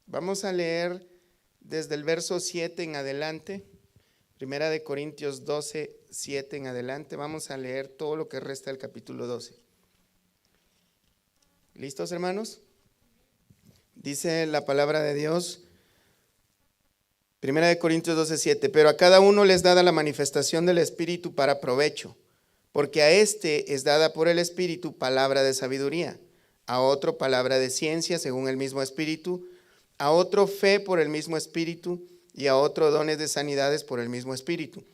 Vamos a leer desde el verso 7 en adelante, Primera de Corintios 12, 7 en adelante. Vamos a leer todo lo que resta del capítulo 12. ¿Listos, hermanos? Dice la palabra de Dios, Primera de Corintios 12, 7. Pero a cada uno les dada la manifestación del Espíritu para provecho, porque a este es dada por el Espíritu palabra de sabiduría, a otro palabra de ciencia según el mismo Espíritu, a otro fe por el mismo Espíritu, y a otro dones de sanidades por el mismo Espíritu,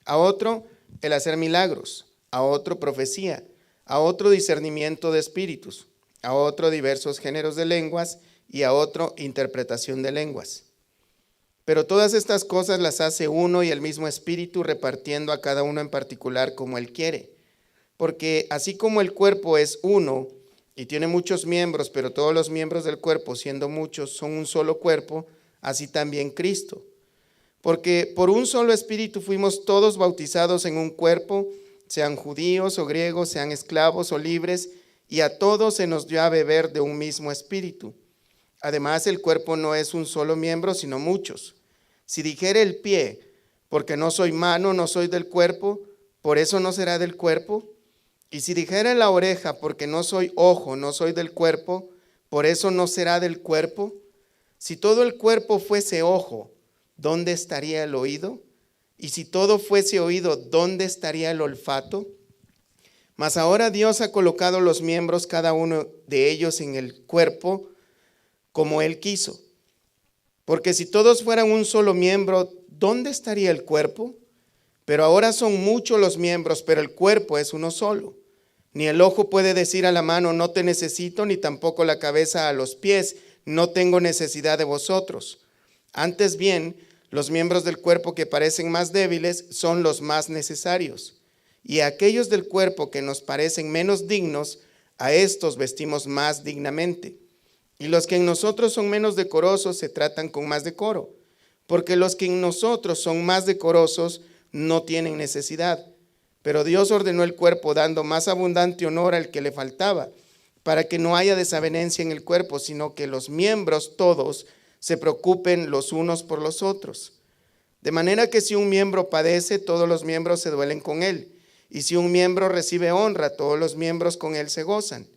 a otro el hacer milagros, a otro profecía, a otro discernimiento de espíritus, a otro diversos géneros de lenguas, y a otro interpretación de lenguas. Pero todas estas cosas las hace uno y el mismo Espíritu, repartiendo a cada uno en particular como Él quiere. Porque así como el cuerpo es uno y tiene muchos miembros, pero todos los miembros del cuerpo, siendo muchos, son un solo cuerpo, así también Cristo. Porque por un solo Espíritu fuimos todos bautizados en un cuerpo, sean judíos o griegos, sean esclavos o libres, y a todos se nos dio a beber de un mismo Espíritu. Además, el cuerpo no es un solo miembro, sino muchos. Si dijere el pie, porque no soy mano, no soy del cuerpo, por eso no será del cuerpo. Y si dijere la oreja, porque no soy ojo, no soy del cuerpo, por eso no será del cuerpo. Si todo el cuerpo fuese ojo, ¿dónde estaría el oído? Y si todo fuese oído, ¿dónde estaría el olfato? Mas ahora Dios ha colocado los miembros, cada uno de ellos, en el cuerpo, como Él quiso. Porque si todos fueran un solo miembro, ¿dónde estaría el cuerpo? Pero ahora son muchos los miembros, pero el cuerpo es uno solo. Ni el ojo puede decir a la mano, no te necesito, ni tampoco la cabeza a los pies, no tengo necesidad de vosotros. Antes bien, los miembros del cuerpo que parecen más débiles son los más necesarios. Y a aquellos del cuerpo que nos parecen menos dignos, a estos vestimos más dignamente. Y los que en nosotros son menos decorosos se tratan con más decoro, porque los que en nosotros son más decorosos no tienen necesidad. Pero Dios ordenó el cuerpo dando más abundante honor al que le faltaba, para que no haya desavenencia en el cuerpo, sino que los miembros todos se preocupen los unos por los otros. De manera que si un miembro padece, todos los miembros se duelen con él. Y si un miembro recibe honra, todos los miembros con él se gozan.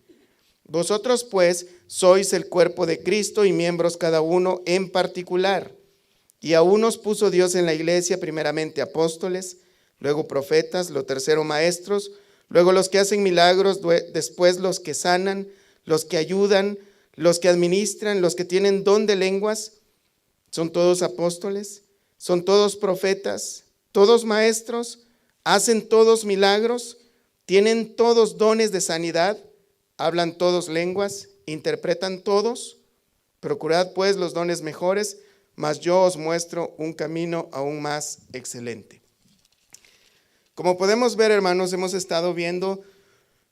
Vosotros pues sois el cuerpo de Cristo y miembros cada uno en particular. Y a unos puso Dios en la iglesia, primeramente apóstoles, luego profetas, lo tercero maestros, luego los que hacen milagros, después los que sanan, los que ayudan, los que administran, los que tienen don de lenguas. ¿Son todos apóstoles? ¿Son todos profetas? ¿Todos maestros? ¿Hacen todos milagros? ¿Tienen todos dones de sanidad? ¿Hablan todos lenguas? ¿Interpretan todos? Procurad pues los dones mejores, mas yo os muestro un camino aún más excelente. Como podemos ver, hermanos, hemos estado viendo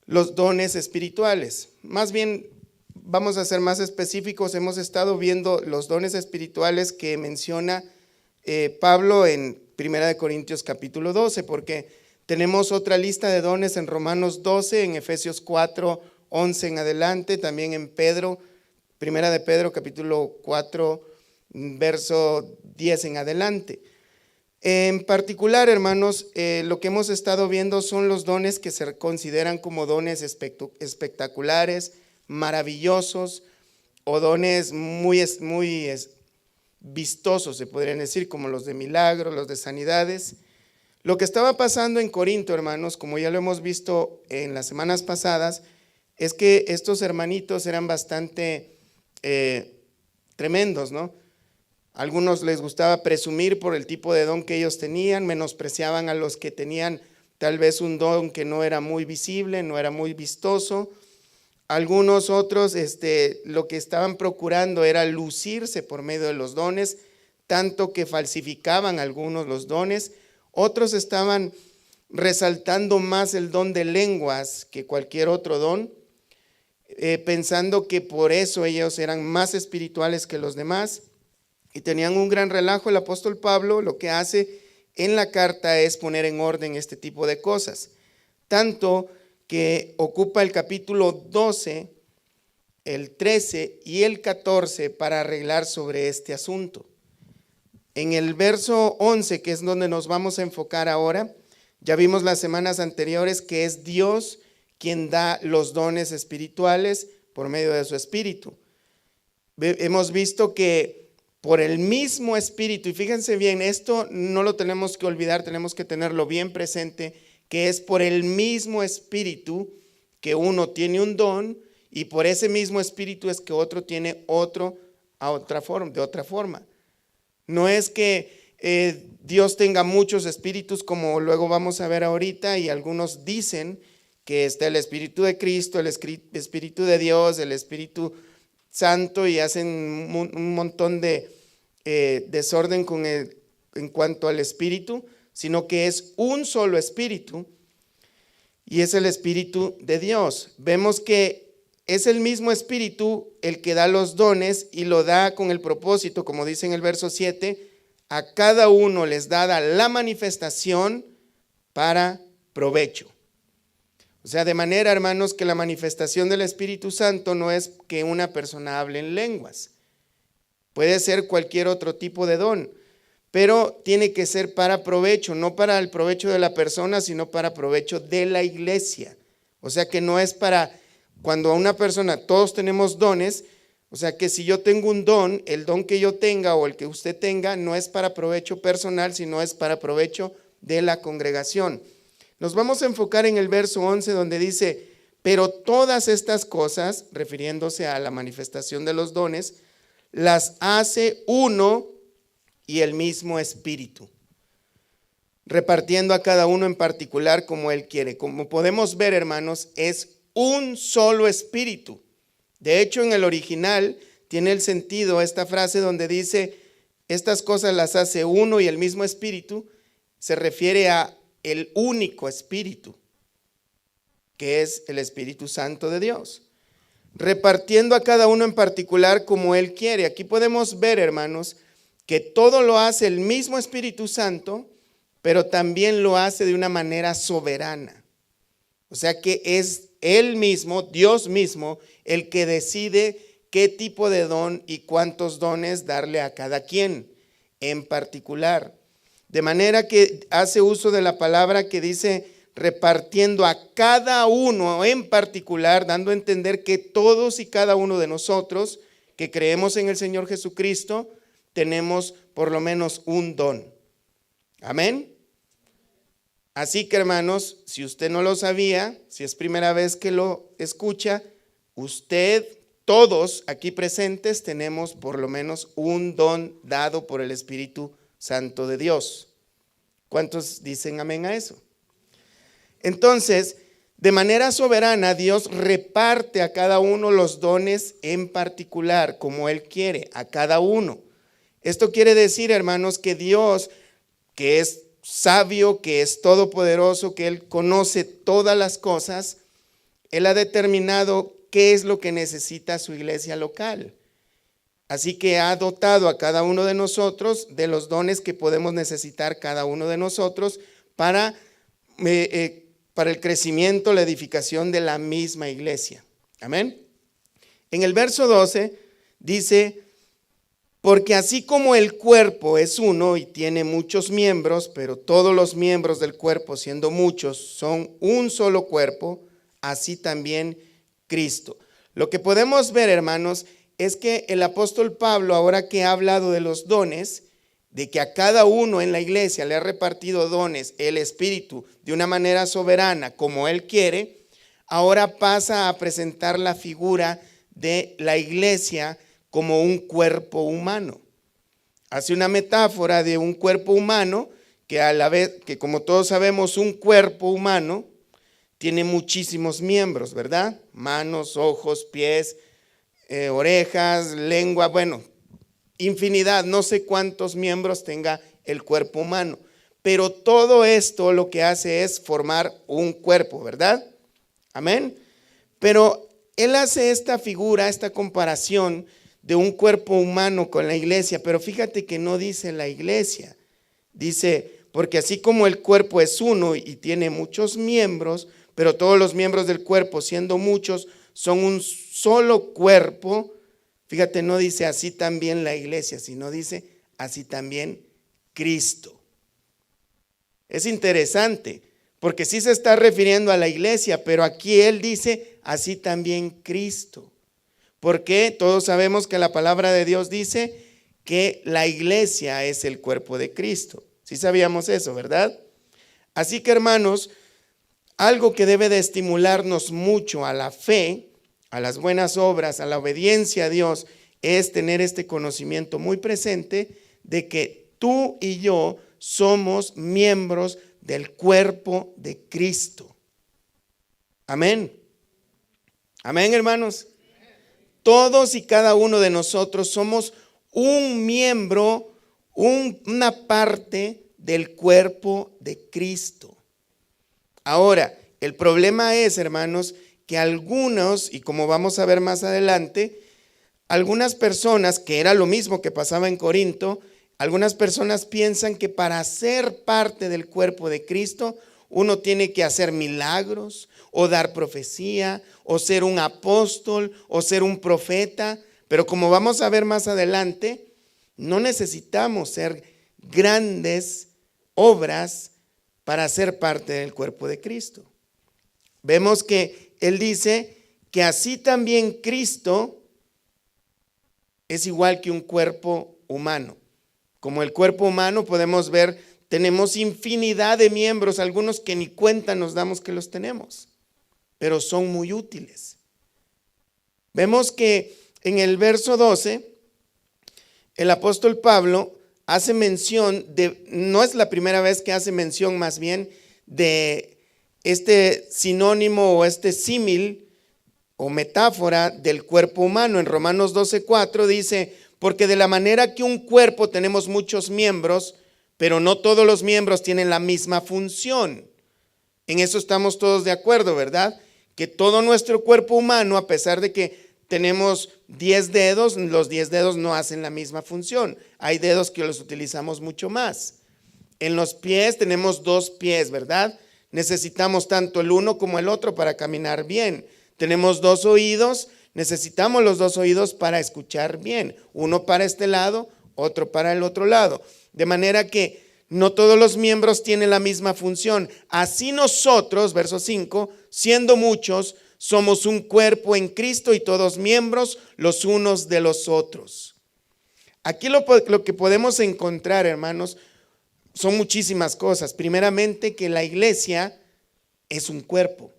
los dones espirituales. Más bien, vamos a ser más específicos, hemos estado viendo los dones espirituales que menciona Pablo en 1 Corintios capítulo 12, porque tenemos otra lista de dones en Romanos 12, en Efesios 4, 11 en adelante, también en Pedro, 1 de Pedro capítulo 4, verso 10 en adelante. En particular, hermanos, lo que hemos estado viendo son los dones que se consideran como dones espectaculares, maravillosos, o dones muy vistosos, se podrían decir, como los de milagros, los de sanidades. Lo que estaba pasando en Corinto, hermanos, como ya lo hemos visto en las semanas pasadas, es que estos hermanitos eran bastante tremendos, ¿no? A algunos les gustaba presumir por el tipo de don que ellos tenían, menospreciaban a los que tenían tal vez un don que no era muy visible, no era muy vistoso. Algunos otros lo que estaban procurando era lucirse por medio de los dones, tanto que falsificaban algunos los dones. Otros estaban resaltando más el don de lenguas que cualquier otro don, pensando que por eso ellos eran más espirituales que los demás. Y tenían un gran relajo. El apóstol Pablo lo que hace en la carta es poner en orden este tipo de cosas. Tanto que ocupa el capítulo 12 el 13 y el 14 para arreglar sobre este asunto. En el verso 11, que es donde nos vamos a enfocar ahora, ya vimos las semanas anteriores que es Dios quien da los dones espirituales por medio de su Espíritu. Hemos visto que por el mismo Espíritu, y fíjense bien, esto no lo tenemos que olvidar, tenemos que tenerlo bien presente, que es por el mismo Espíritu que uno tiene un don, y por ese mismo Espíritu es que otro tiene otro de otra forma. No es que Dios tenga muchos espíritus, como luego vamos a ver ahorita, y algunos dicen que está el Espíritu de Cristo, el Espíritu de Dios, el Espíritu Santo, y hacen un montón de desorden en cuanto al Espíritu, sino que es un solo Espíritu, y es el Espíritu de Dios. Vemos que es el mismo Espíritu el que da los dones y lo da con el propósito, como dice en el verso 7, a cada uno les dada la manifestación para provecho. O sea, de manera, hermanos, que la manifestación del Espíritu Santo no es que una persona hable en lenguas. Puede ser cualquier otro tipo de don, pero tiene que ser para provecho, no para el provecho de la persona, sino para provecho de la iglesia. O sea, que no es para cuando a una persona, todos tenemos dones, o sea que si yo tengo un don, el don que yo tenga o el que usted tenga no es para provecho personal, sino es para provecho de la congregación. Nos vamos a enfocar en el verso 11 donde dice, pero todas estas cosas, refiriéndose a la manifestación de los dones, las hace uno y el mismo Espíritu, repartiendo a cada uno en particular como Él quiere. Como podemos ver, hermanos, es un solo Espíritu. De hecho, en el original tiene el sentido esta frase donde dice, estas cosas las hace uno y el mismo Espíritu, se refiere a el único Espíritu, que es el Espíritu Santo de Dios, repartiendo a cada uno en particular como Él quiere. Aquí podemos ver, hermanos, que todo lo hace el mismo Espíritu Santo, pero también lo hace de una manera soberana. O sea que es Él mismo, Dios mismo, el que decide qué tipo de don y cuántos dones darle a cada quien en particular. De manera que hace uso de la palabra que dice repartiendo a cada uno en particular, dando a entender que todos y cada uno de nosotros que creemos en el Señor Jesucristo tenemos por lo menos un don. Amén. Así que, hermanos, si usted no lo sabía, si es primera vez que lo escucha, usted, todos aquí presentes, tenemos por lo menos un don dado por el Espíritu Santo de Dios. ¿Cuántos dicen amén a eso? Entonces, de manera soberana, Dios reparte a cada uno los dones en particular, como Él quiere, a cada uno. Esto quiere decir, hermanos, que Dios, que es sabio, que es todopoderoso, que Él conoce todas las cosas, Él ha determinado qué es lo que necesita su iglesia local. Así que ha dotado a cada uno de nosotros de los dones que podemos necesitar cada uno de nosotros para el crecimiento, la edificación de la misma iglesia. Amén. En el verso 12 dice, porque así como el cuerpo es uno y tiene muchos miembros, pero todos los miembros del cuerpo, siendo muchos, son un solo cuerpo, así también Cristo. Lo que podemos ver, hermanos, es que el apóstol Pablo, ahora que ha hablado de los dones, de que a cada uno en la iglesia le ha repartido dones, el Espíritu, de una manera soberana, como Él quiere, ahora pasa a presentar la figura de la iglesia como un cuerpo humano. Hace una metáfora de un cuerpo humano que a la vez, que como todos sabemos, un cuerpo humano tiene muchísimos miembros, ¿verdad? Manos, ojos, pies, orejas, lengua, bueno, infinidad, no sé cuántos miembros tenga el cuerpo humano, pero todo esto lo que hace es formar un cuerpo, ¿verdad? Amén. Pero él hace esta figura, esta comparación de un cuerpo humano con la iglesia, pero fíjate que no dice la iglesia, dice, porque así como el cuerpo es uno y tiene muchos miembros, pero todos los miembros del cuerpo, siendo muchos, son un solo cuerpo. Fíjate, no dice así también la iglesia, sino dice así también Cristo. Es interesante, porque sí se está refiriendo a la iglesia, pero aquí él dice así también Cristo. Porque todos sabemos que la palabra de Dios dice que la iglesia es el cuerpo de Cristo. Sí sabíamos eso, ¿verdad? Así que, hermanos, algo que debe de estimularnos mucho a la fe, a las buenas obras, a la obediencia a Dios, es tener este conocimiento muy presente de que tú y yo somos miembros del cuerpo de Cristo. Amén. Amén, hermanos. Todos y cada uno de nosotros somos un miembro, una parte del cuerpo de Cristo. Ahora, el problema es, hermanos, que algunos, y como vamos a ver más adelante, algunas personas, que era lo mismo que pasaba en Corinto, algunas personas piensan que para ser parte del cuerpo de Cristo, uno tiene que hacer milagros, o dar profecía, o ser un apóstol, o ser un profeta. Pero como vamos a ver más adelante, no necesitamos ser grandes obras para ser parte del cuerpo de Cristo. Vemos que él dice que así también Cristo es igual que un cuerpo humano. Como el cuerpo humano podemos ver, tenemos infinidad de miembros, algunos que ni cuenta nos damos que los tenemos, pero son muy útiles. Vemos que en el verso 12, el apóstol Pablo hace mención de, no es la primera vez que hace mención más bien de este sinónimo o este símil o metáfora del cuerpo humano. En Romanos 12:4 dice, porque de la manera que un cuerpo tenemos muchos miembros, pero no todos los miembros tienen la misma función. En eso estamos todos de acuerdo, ¿verdad? Que todo nuestro cuerpo humano, a pesar de que tenemos 10 dedos, los 10 dedos no hacen la misma función. Hay dedos que los utilizamos mucho más. En los pies tenemos 2 pies, ¿verdad? Necesitamos tanto el uno como el otro para caminar bien. Tenemos 2 oídos, necesitamos los 2 oídos para escuchar bien. Uno para este lado, otro para el otro lado. De manera que no todos los miembros tienen la misma función. Así nosotros, verso 5, siendo muchos, somos un cuerpo en Cristo y todos miembros los unos de los otros. Aquí lo que podemos encontrar, hermanos, son muchísimas cosas. Primeramente, que la iglesia es un cuerpo,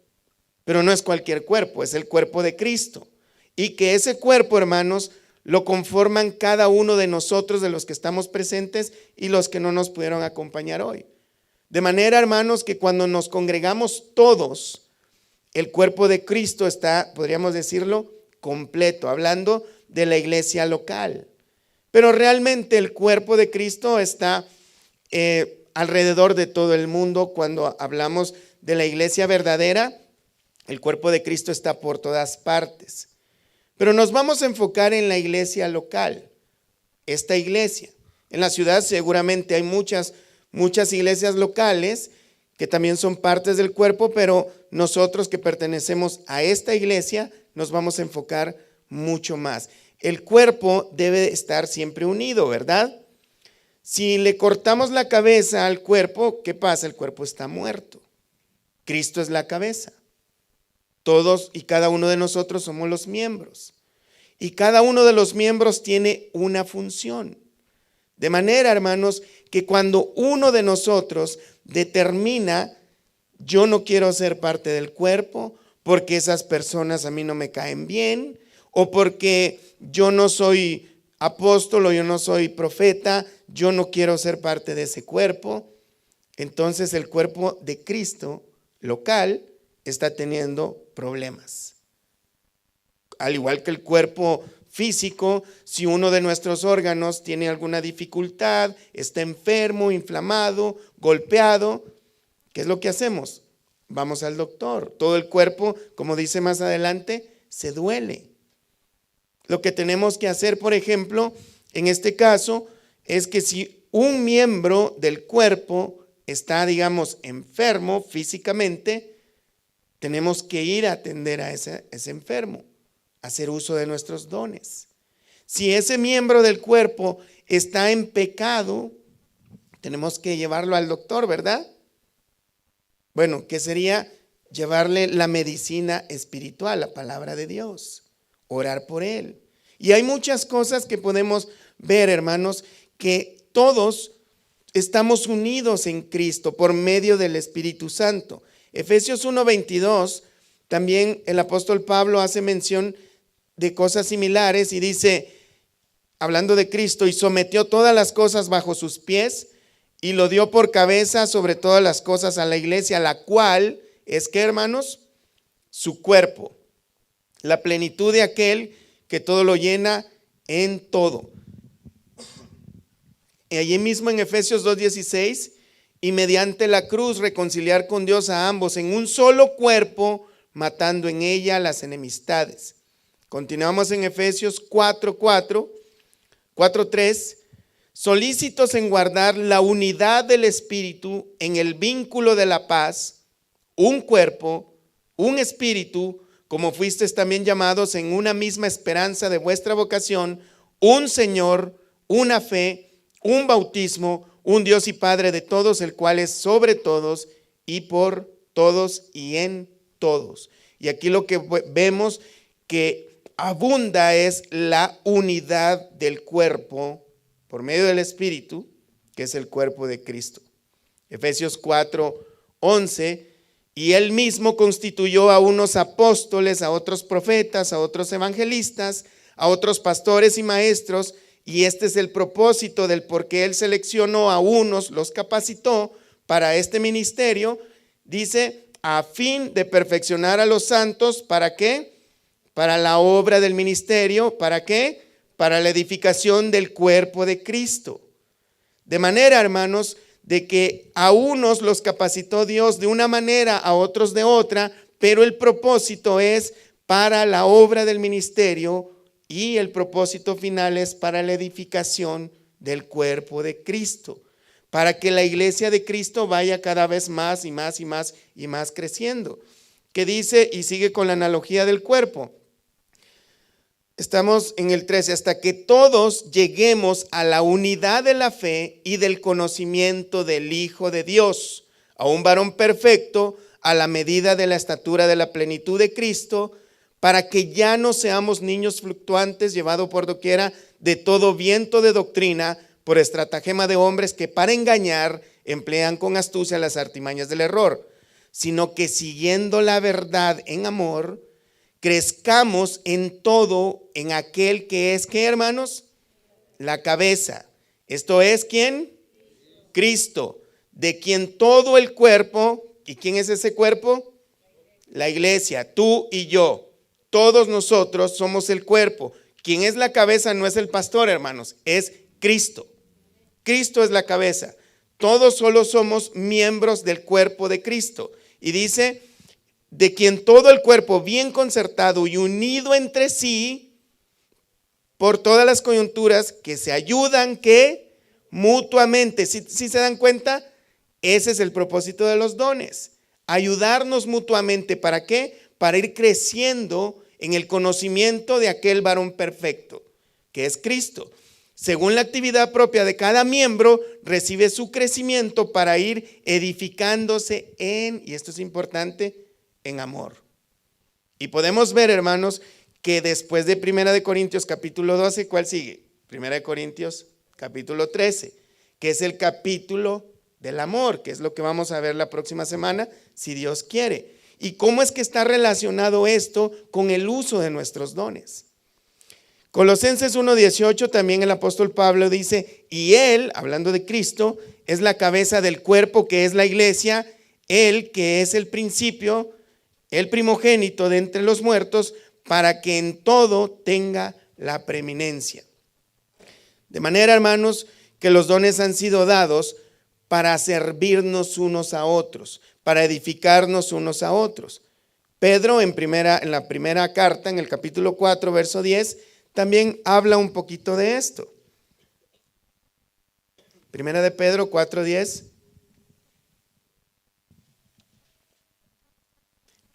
pero no es cualquier cuerpo, es el cuerpo de Cristo. Y que ese cuerpo, hermanos, lo conforman cada uno de nosotros, de los que estamos presentes y los que no nos pudieron acompañar hoy. De manera, hermanos, que cuando nos congregamos todos, el cuerpo de Cristo está, podríamos decirlo, completo, hablando de la iglesia local. Pero realmente el cuerpo de Cristo está alrededor de todo el mundo. Cuando hablamos de la iglesia verdadera, el cuerpo de Cristo está por todas partes. Pero nos vamos a enfocar en la iglesia local, esta iglesia. En la ciudad seguramente hay muchas iglesias locales que también son partes del cuerpo, pero nosotros que pertenecemos a esta iglesia nos vamos a enfocar mucho más. El cuerpo debe estar siempre unido, ¿verdad? Si le cortamos la cabeza al cuerpo, ¿qué pasa? El cuerpo está muerto. Cristo es la cabeza. Todos y cada uno de nosotros somos los miembros. Y cada uno de los miembros tiene una función. De manera, hermanos, que cuando uno de nosotros determina, yo no quiero ser parte del cuerpo porque esas personas a mí no me caen bien, o porque yo no soy apóstol o yo no soy profeta, yo no quiero ser parte de ese cuerpo, entonces el cuerpo de Cristo local está teniendo problemas. Al igual que el cuerpo físico, si uno de nuestros órganos tiene alguna dificultad, está enfermo, inflamado, golpeado, ¿qué es lo que hacemos? Vamos al doctor. Todo el cuerpo, como dice más adelante, se duele. Lo que tenemos que hacer, por ejemplo, en este caso, es que si un miembro del cuerpo está, digamos, enfermo físicamente, tenemos que ir a atender a ese enfermo, hacer uso de nuestros dones. Si ese miembro del cuerpo está en pecado, tenemos que llevarlo al doctor, ¿verdad? Bueno, ¿qué sería? Llevarle la medicina espiritual, la palabra de Dios, orar por él. Y hay muchas cosas que podemos ver, hermanos, que todos estamos unidos en Cristo por medio del Espíritu Santo. Efesios 1:22, también el apóstol Pablo hace mención de cosas similares y dice, hablando de Cristo, y sometió todas las cosas bajo sus pies y lo dio por cabeza sobre todas las cosas a la iglesia, la cual es que, hermanos, su cuerpo, la plenitud de aquel que todo lo llena en todo. Y allí mismo en Efesios 2:16, y mediante la cruz reconciliar con Dios a ambos en un solo cuerpo, matando en ella las enemistades. Continuamos en Efesios 4:3, solícitos en guardar la unidad del Espíritu en el vínculo de la paz, un cuerpo, un espíritu, como fuisteis también llamados en una misma esperanza de vuestra vocación, un Señor, una fe, un bautismo, un Dios y Padre de todos, el cual es sobre todos y por todos y en todos. Y aquí lo que vemos que abunda es la unidad del cuerpo por medio del Espíritu, que es el cuerpo de Cristo. Efesios 4:11, y él mismo constituyó a unos apóstoles, a otros profetas, a otros evangelistas, a otros pastores y maestros, y este es el propósito del por qué él seleccionó a unos, los capacitó para este ministerio, dice, a fin de perfeccionar a los santos, ¿para qué? Para la obra del ministerio, ¿para qué? Para la edificación del cuerpo de Cristo. De manera, hermanos, de que a unos los capacitó Dios de una manera, a otros de otra, pero el propósito es para la obra del ministerio y el propósito final es para la edificación del cuerpo de Cristo, para que la iglesia de Cristo vaya cada vez más y más y más y más creciendo. Que dice, y sigue con la analogía del cuerpo. Estamos en el 13, hasta que todos lleguemos a la unidad de la fe y del conocimiento del Hijo de Dios, a un varón perfecto, a la medida de la estatura de la plenitud de Cristo, para que ya no seamos niños fluctuantes, llevados por doquiera de todo viento de doctrina, por estratagema de hombres que para engañar emplean con astucia las artimañas del error, sino que siguiendo la verdad en amor, crezcamos en todo en aquel que es, ¿qué, hermanos? La cabeza. Esto es, ¿quién? Cristo, de quien todo el cuerpo, ¿y quién es ese cuerpo? La iglesia, tú y yo, todos nosotros somos el cuerpo. Quien es la cabeza no es el pastor, hermanos, es Cristo. Cristo es la cabeza. Todos solo somos miembros del cuerpo de Cristo. Y dice, de quien todo el cuerpo bien concertado y unido entre sí por todas las coyunturas que se ayudan que mutuamente, si se dan cuenta, ese es el propósito de los dones, ayudarnos mutuamente. ¿Para qué? Para ir creciendo en el conocimiento de aquel varón perfecto, que es Cristo. Según la actividad propia de cada miembro, recibe su crecimiento para ir edificándose en, y esto es importante, en amor. Y podemos ver, hermanos, que después de 1 Corintios capítulo 12, ¿cuál sigue? 1 Corintios capítulo 13, que es el capítulo del amor, que es lo que vamos a ver la próxima semana, si Dios quiere. ¿Y cómo es que está relacionado esto con el uso de nuestros dones? Colosenses 1:18 también el apóstol Pablo dice, y él, hablando de Cristo, es la cabeza del cuerpo que es la iglesia, él que es el principio, el primogénito de entre los muertos, para que en todo tenga la preeminencia. De manera, hermanos, que los dones han sido dados para servirnos unos a otros, para edificarnos unos a otros. Pedro en la primera carta, en el capítulo 4, verso 10, también habla un poquito de esto. Primera de Pedro 4:10.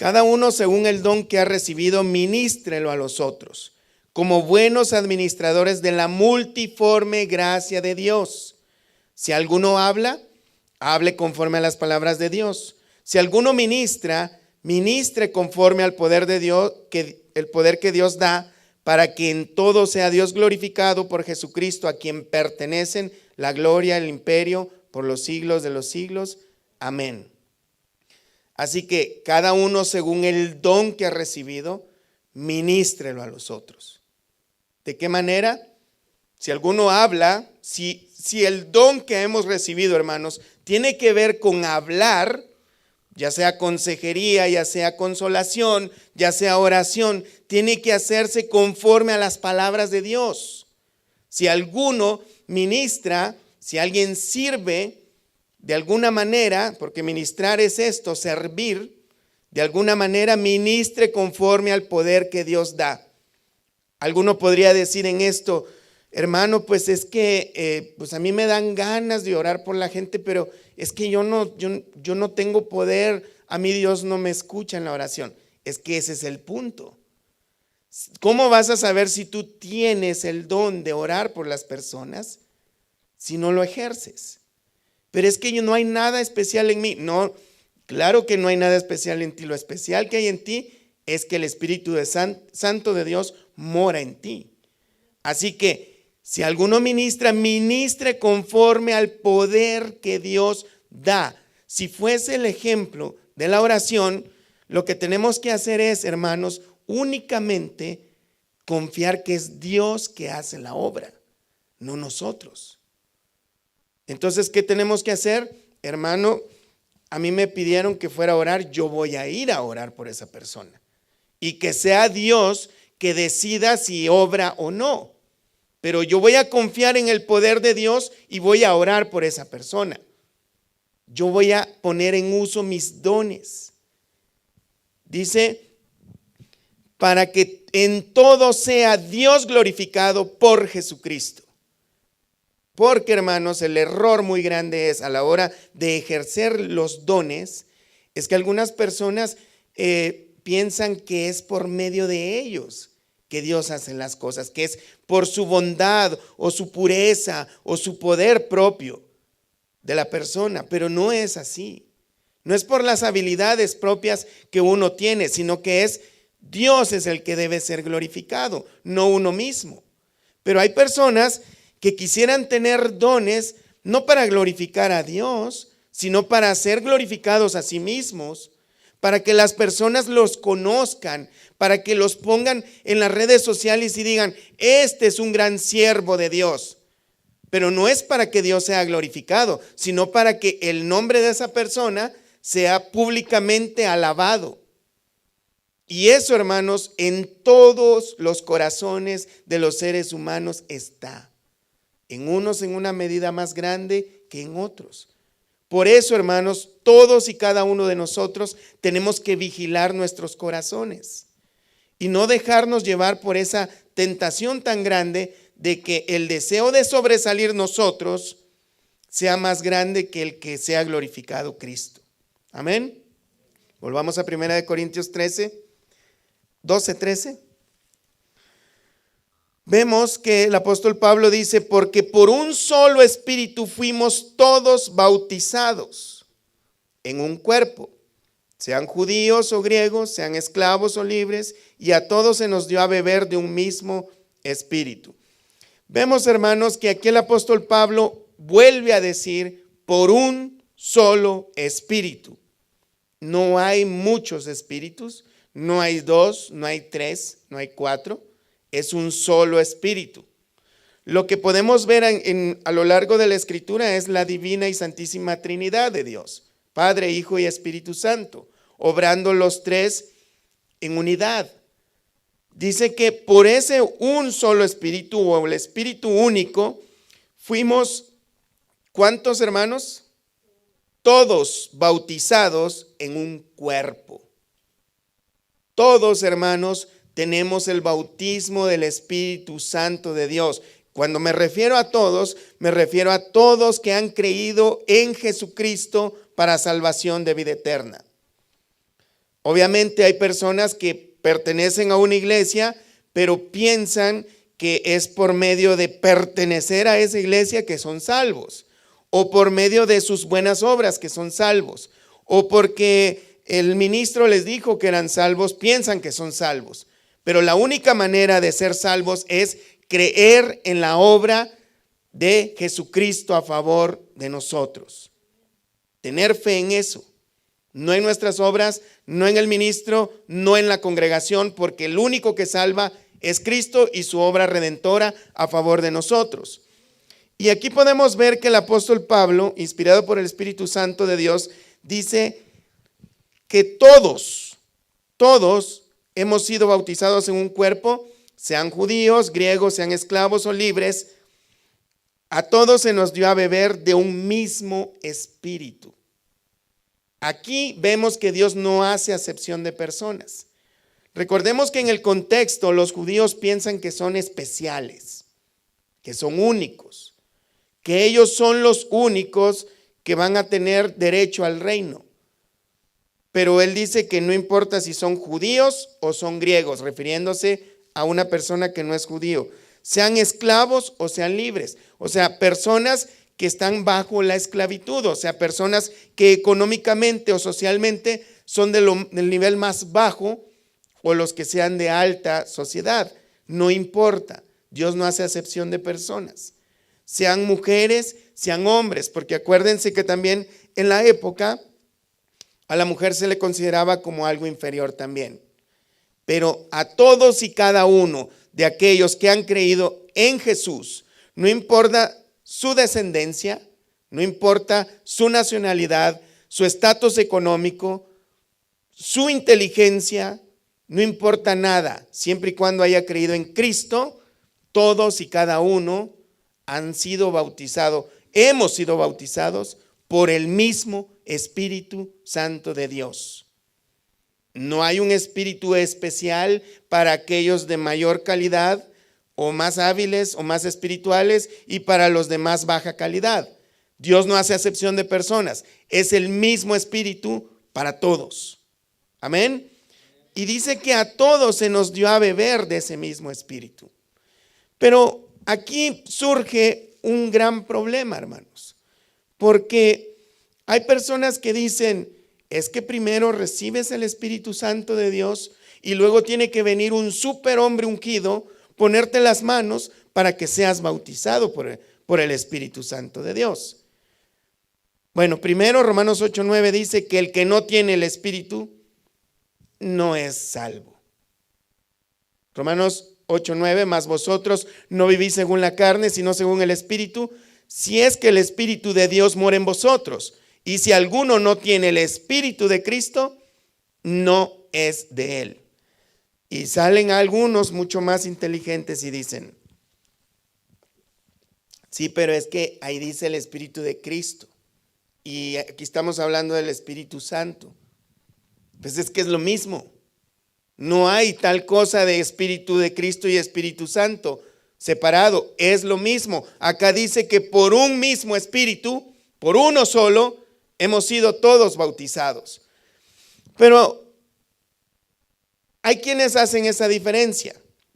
Cada uno según el don que ha recibido, ministrelo a los otros, como buenos administradores de la multiforme gracia de Dios. Si alguno habla, hable conforme a las palabras de Dios. Si alguno ministra, ministre conforme al poder de Dios, el poder que Dios da, para que en todo sea Dios glorificado por Jesucristo, a quien pertenecen la gloria, el imperio, por los siglos de los siglos. Amén. Así que cada uno según el don que ha recibido, ministrelo a los otros. ¿De qué manera? Si alguno habla, si el don que hemos recibido, hermanos, tiene que ver con hablar, ya sea consejería, ya sea consolación, ya sea oración, tiene que hacerse conforme a las palabras de Dios. Si alguno ministra, si alguien sirve de alguna manera, porque ministrar es esto, servir, de alguna manera ministre conforme al poder que Dios da. Alguno podría decir en esto, hermano, pues es que pues a mí me dan ganas de orar por la gente, pero es que yo no tengo poder, a mí Dios no me escucha en la oración. Es que ese es el punto. ¿Cómo vas a saber si tú tienes el don de orar por las personas si no lo ejerces? Pero es que no hay nada especial en mí. No, claro que no hay nada especial en ti. Lo especial que hay en ti es que el Espíritu Santo de Dios mora en ti. Así que si alguno ministra, ministre conforme al poder que Dios da. Si fuese el ejemplo de la oración, lo que tenemos que hacer es, hermanos, únicamente confiar que es Dios que hace la obra, no nosotros. Entonces, ¿qué tenemos que hacer? Hermano, a mí me pidieron que fuera a orar, yo voy a ir a orar por esa persona. Y que sea Dios que decida si obra o no. Pero yo voy a confiar en el poder de Dios y voy a orar por esa persona. Yo voy a poner en uso mis dones. Dice, para que en todo sea Dios glorificado por Jesucristo. Porque, hermanos, el error muy grande es a la hora de ejercer los dones, es que algunas personas piensan que es por medio de ellos que Dios hace las cosas, que es por su bondad o su pureza o su poder propio de la persona, pero no es así. No es por las habilidades propias que uno tiene, sino que Dios es el que debe ser glorificado, no uno mismo. Pero hay personas que quisieran tener dones no para glorificar a Dios, sino para ser glorificados a sí mismos, para que las personas los conozcan, para que los pongan en las redes sociales y digan, este es un gran siervo de Dios. Pero no es para que Dios sea glorificado, sino para que el nombre de esa persona sea públicamente alabado. Y eso, hermanos, en todos los corazones de los seres humanos está. En unos en una medida más grande que en otros. Por eso, hermanos, todos y cada uno de nosotros tenemos que vigilar nuestros corazones y no dejarnos llevar por esa tentación tan grande de que el deseo de sobresalir nosotros sea más grande que el que sea glorificado Cristo. Amén. Volvamos a 1 Corintios 12:13. Vemos que el apóstol Pablo dice, porque por un solo espíritu fuimos todos bautizados en un cuerpo, sean judíos o griegos, sean esclavos o libres, y a todos se nos dio a beber de un mismo espíritu. Vemos, hermanos, que aquí el apóstol Pablo vuelve a decir, por un solo espíritu. No hay muchos espíritus, no hay 2, no hay 3, no hay 4. Es un solo espíritu. Lo que podemos ver a lo largo de la Escritura es la divina y santísima Trinidad de Dios, Padre, Hijo y Espíritu Santo, obrando los tres en unidad. Dice que por ese un solo espíritu o el espíritu único, fuimos, ¿cuántos hermanos? Todos bautizados en un cuerpo. Todos, hermanos, tenemos el bautismo del Espíritu Santo de Dios. Cuando me refiero a todos que han creído en Jesucristo para salvación de vida eterna. Obviamente hay personas que pertenecen a una iglesia, pero piensan que es por medio de pertenecer a esa iglesia que son salvos, o por medio de sus buenas obras que son salvos, o porque el ministro les dijo que eran salvos, piensan que son salvos. Pero la única manera de ser salvos es creer en la obra de Jesucristo a favor de nosotros. Tener fe en eso. No en nuestras obras, no en el ministro, no en la congregación, porque el único que salva es Cristo y su obra redentora a favor de nosotros. Y aquí podemos ver que el apóstol Pablo, inspirado por el Espíritu Santo de Dios, dice que todos hemos sido bautizados en un cuerpo, sean judíos, griegos, sean esclavos o libres. A todos se nos dio a beber de un mismo espíritu. Aquí vemos que Dios no hace acepción de personas. Recordemos que en el contexto los judíos piensan que son especiales, que son únicos, que ellos son los únicos que van a tener derecho al reino. Pero él dice que no importa si son judíos o son griegos, refiriéndose a una persona que no es judío, sean esclavos o sean libres, o sea, personas que están bajo la esclavitud, o sea, personas que económicamente o socialmente son del nivel más bajo, o los que sean de alta sociedad, no importa, Dios no hace acepción de personas, sean mujeres, sean hombres, porque acuérdense que también en la época a la mujer se le consideraba como algo inferior también. Pero a todos y cada uno de aquellos que han creído en Jesús, no importa su descendencia, no importa su nacionalidad, su estatus económico, su inteligencia, no importa nada, siempre y cuando haya creído en Cristo, todos y cada uno han sido bautizados, hemos sido bautizados por el mismo Espíritu Santo de Dios. No hay un espíritu especial para aquellos de mayor calidad o más hábiles o más espirituales y para los de más baja calidad. Dios no hace acepción de personas, es el mismo espíritu para todos. Amén. Y dice que a todos se nos dio a beber de ese mismo espíritu. Pero aquí surge un gran problema, hermanos, porque hay personas que dicen, es que primero recibes el Espíritu Santo de Dios y luego tiene que venir un superhombre ungido, ponerte las manos para que seas bautizado por el Espíritu Santo de Dios. Bueno, primero Romanos 8:9 dice que el que no tiene el Espíritu no es salvo. Romanos 8:9, mas vosotros no vivís según la carne, sino según el Espíritu, si es que el Espíritu de Dios mora en vosotros. Y si alguno no tiene el Espíritu de Cristo, no es de él. Y salen algunos mucho más inteligentes y dicen, sí, pero es que ahí dice el Espíritu de Cristo. Y aquí estamos hablando del Espíritu Santo. Pues es que es lo mismo. No hay tal cosa de Espíritu de Cristo y Espíritu Santo separado. Es lo mismo. Acá dice que por un mismo Espíritu, por uno solo, hemos sido todos bautizados. Pero hay quienes hacen esa diferencia.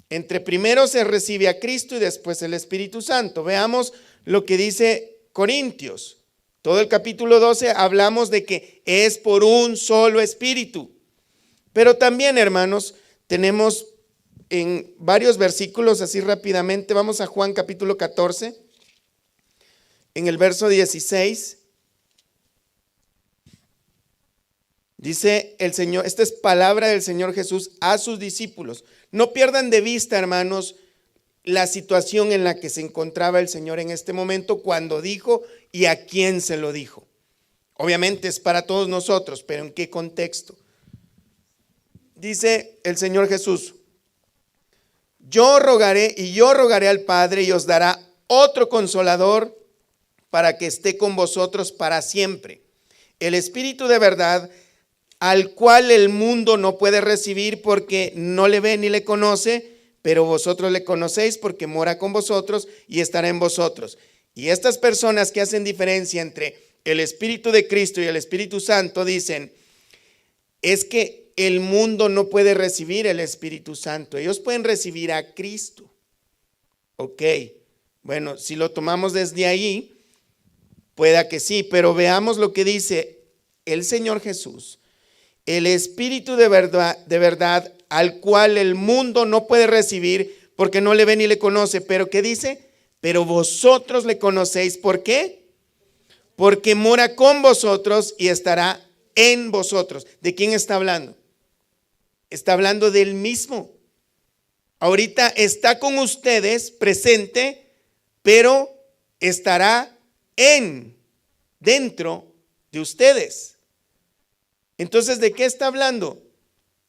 Entre primero se recibe a Cristo y después el Espíritu Santo. Veamos lo que dice Corintios. Todo el capítulo 12 hablamos de que es por un solo Espíritu. Pero también, hermanos, tenemos en varios versículos, así rápidamente, vamos a Juan capítulo 14, en el verso 16. Dice el Señor, esta es palabra del Señor Jesús a sus discípulos. No pierdan de vista, hermanos, la situación en la que se encontraba el Señor en este momento cuando dijo y a quién se lo dijo. Obviamente es para todos nosotros, pero ¿en qué contexto? Dice el Señor Jesús, yo rogaré al Padre y os dará otro consolador para que esté con vosotros para siempre. El Espíritu de verdad, al cual el mundo no puede recibir porque no le ve ni le conoce, pero vosotros le conocéis porque mora con vosotros y estará en vosotros. Y estas personas que hacen diferencia entre el Espíritu de Cristo y el Espíritu Santo dicen, es que el mundo no puede recibir el Espíritu Santo. Ellos pueden recibir a Cristo. Ok, bueno, si lo tomamos desde ahí, pueda que sí, pero veamos lo que dice el Señor Jesús. El Espíritu de verdad, al cual el mundo no puede recibir porque no le ve ni le conoce. Pero ¿qué dice? Pero vosotros le conocéis. ¿Por qué? Porque mora con vosotros y estará en vosotros. ¿De quién está hablando? Está hablando del mismo. Ahorita está con ustedes presente, pero estará dentro de ustedes. Entonces, ¿de qué está hablando?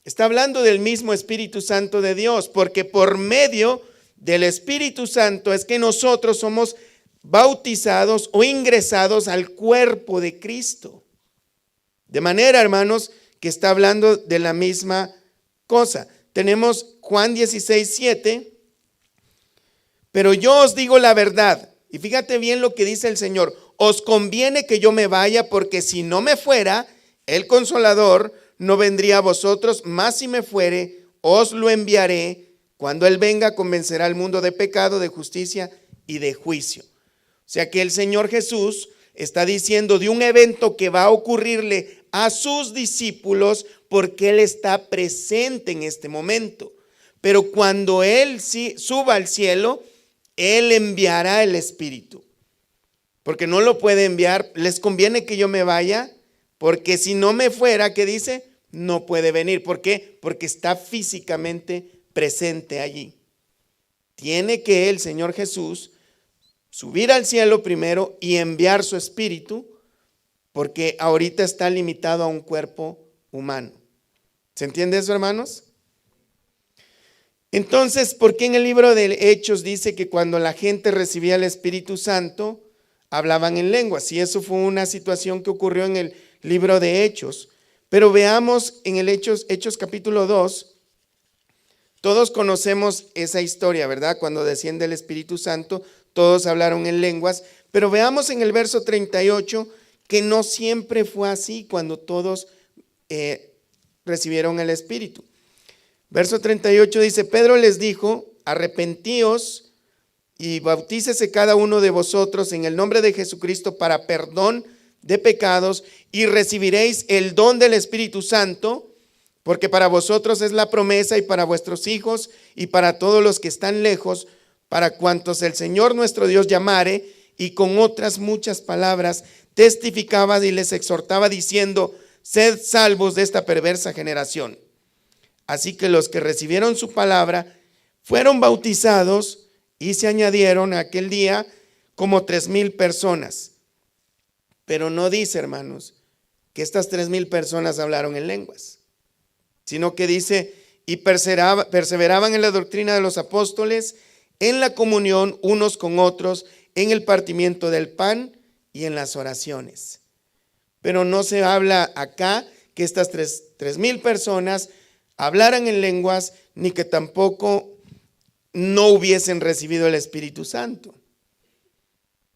Está hablando del mismo Espíritu Santo de Dios, porque por medio del Espíritu Santo es que nosotros somos bautizados o ingresados al cuerpo de Cristo. De manera, hermanos, que está hablando de la misma cosa. Tenemos Juan 16:7. Pero yo os digo la verdad. Y fíjate bien lo que dice el Señor. Os conviene que yo me vaya, porque si no me fuera, el Consolador no vendría a vosotros, mas si me fuere, os lo enviaré. Cuando Él venga, convencerá al mundo de pecado, de justicia y de juicio. O sea que el Señor Jesús está diciendo de un evento que va a ocurrirle a sus discípulos, porque Él está presente en este momento. Pero cuando Él suba al cielo, Él enviará el Espíritu. Porque no lo puede enviar. Les conviene que yo me vaya, porque si no me fuera, ¿qué dice? No puede venir. ¿Por qué? Porque está físicamente presente allí. Tiene que el Señor Jesús subir al cielo primero y enviar su Espíritu, porque ahorita está limitado a un cuerpo humano. ¿Se entiende eso, hermanos? Entonces, ¿por qué en el libro de Hechos dice que cuando la gente recibía el Espíritu Santo, hablaban en lenguas? Y eso fue una situación que ocurrió en el libro de Hechos. Pero veamos en el Hechos capítulo 2, todos conocemos esa historia, ¿verdad? Cuando desciende el Espíritu Santo, todos hablaron en lenguas. Pero veamos en el verso 38 que no siempre fue así cuando todos recibieron el Espíritu. Verso 38 dice: Pedro les dijo: arrepentíos y bautícese cada uno de vosotros en el nombre de Jesucristo para perdón de pecados, y recibiréis el don del Espíritu Santo, porque para vosotros es la promesa, y para vuestros hijos y para todos los que están lejos, para cuantos el Señor nuestro Dios llamare. Y con otras muchas palabras testificaba y les exhortaba diciendo: sed salvos de esta perversa generación. Así que los que recibieron su palabra fueron bautizados, y se añadieron aquel día como 3,000 personas. Pero no dice, hermanos, que estas 3,000 personas hablaron en lenguas, sino que dice: y perseveraban en la doctrina de los apóstoles, en la comunión unos con otros, en el partimiento del pan y en las oraciones. Pero no se habla acá que estas 3,000 personas hablaran en lenguas, ni que tampoco no hubiesen recibido el Espíritu Santo.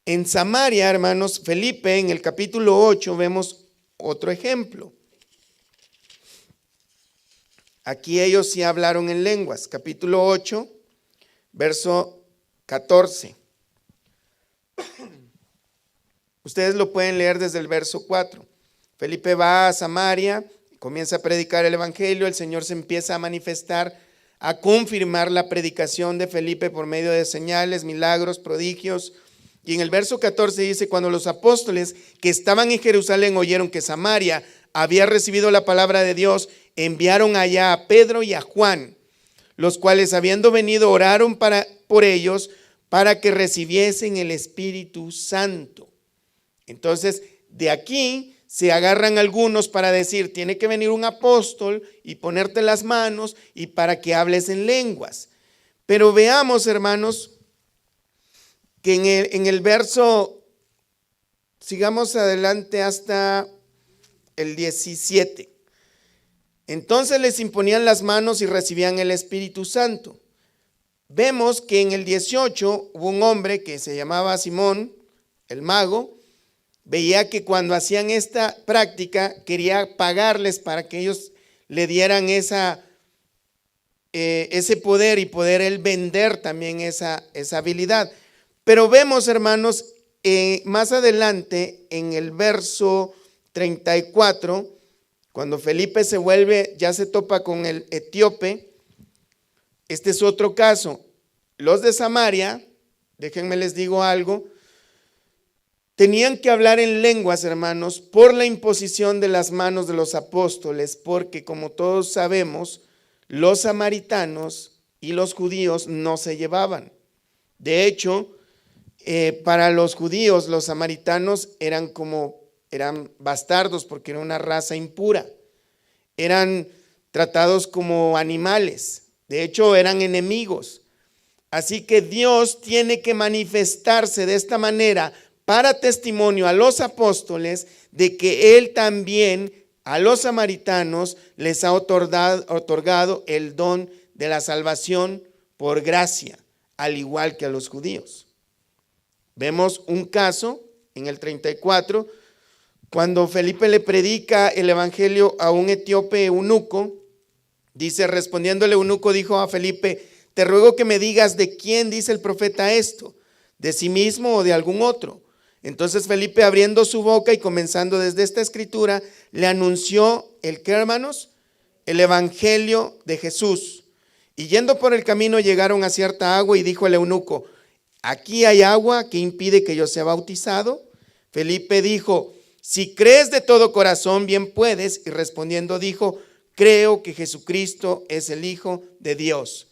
En Samaria, hermanos, Felipe, en el capítulo 8, vemos otro ejemplo. Aquí ellos sí hablaron en lenguas. Capítulo 8, verso 14. Ustedes lo pueden leer desde el verso 4. Felipe va a Samaria, comienza a predicar el evangelio. El Señor se empieza a manifestar, a confirmar la predicación de Felipe por medio de señales, milagros, prodigios. Y en el verso 14 dice: cuando los apóstoles que estaban en Jerusalén oyeron que Samaria había recibido la palabra de Dios, enviaron allá a Pedro y a Juan, los cuales, habiendo venido, oraron por ellos para que recibiesen el Espíritu Santo. Entonces, de aquí se agarran algunos para decir: tiene que venir un apóstol y ponerte las manos y para que hables en lenguas. Pero veamos, hermanos, que en el verso, sigamos adelante hasta el 17. Entonces les imponían las manos y recibían el Espíritu Santo. Vemos que en el 18 hubo un hombre que se llamaba Simón, el mago. Veía que cuando hacían esta práctica quería pagarles para que ellos le dieran ese poder y poder él vender también esa habilidad. Pero vemos, hermanos, más adelante en el verso 34, cuando Felipe se vuelve, ya se topa con el etíope. Este es otro caso. Los de Samaria, déjenme les digo algo, tenían que hablar en lenguas, hermanos, por la imposición de las manos de los apóstoles, porque como todos sabemos, los samaritanos y los judíos no se llevaban. De hecho, para los judíos, los samaritanos eran bastardos porque era una raza impura. Eran tratados como animales. De hecho, eran enemigos. Así que Dios tiene que manifestarse de esta manera para testimonio a los apóstoles de que Él también a los samaritanos les ha otorgado el don de la salvación por gracia, al igual que a los judíos. Vemos un caso en el 34, cuando Felipe le predica el evangelio a un etíope eunuco. Dice, respondiendo el eunuco, dijo a Felipe: te ruego que me digas de quién dice el profeta esto, de sí mismo o de algún otro. Entonces Felipe, abriendo su boca y comenzando desde esta escritura, le anunció ¿qué, hermanos? El evangelio de Jesús. Y yendo por el camino llegaron a cierta agua y dijo el eunuco: aquí hay agua que impide que yo sea bautizado. Felipe dijo: si crees de todo corazón, bien puedes. Y respondiendo dijo: creo que Jesucristo es el Hijo de Dios.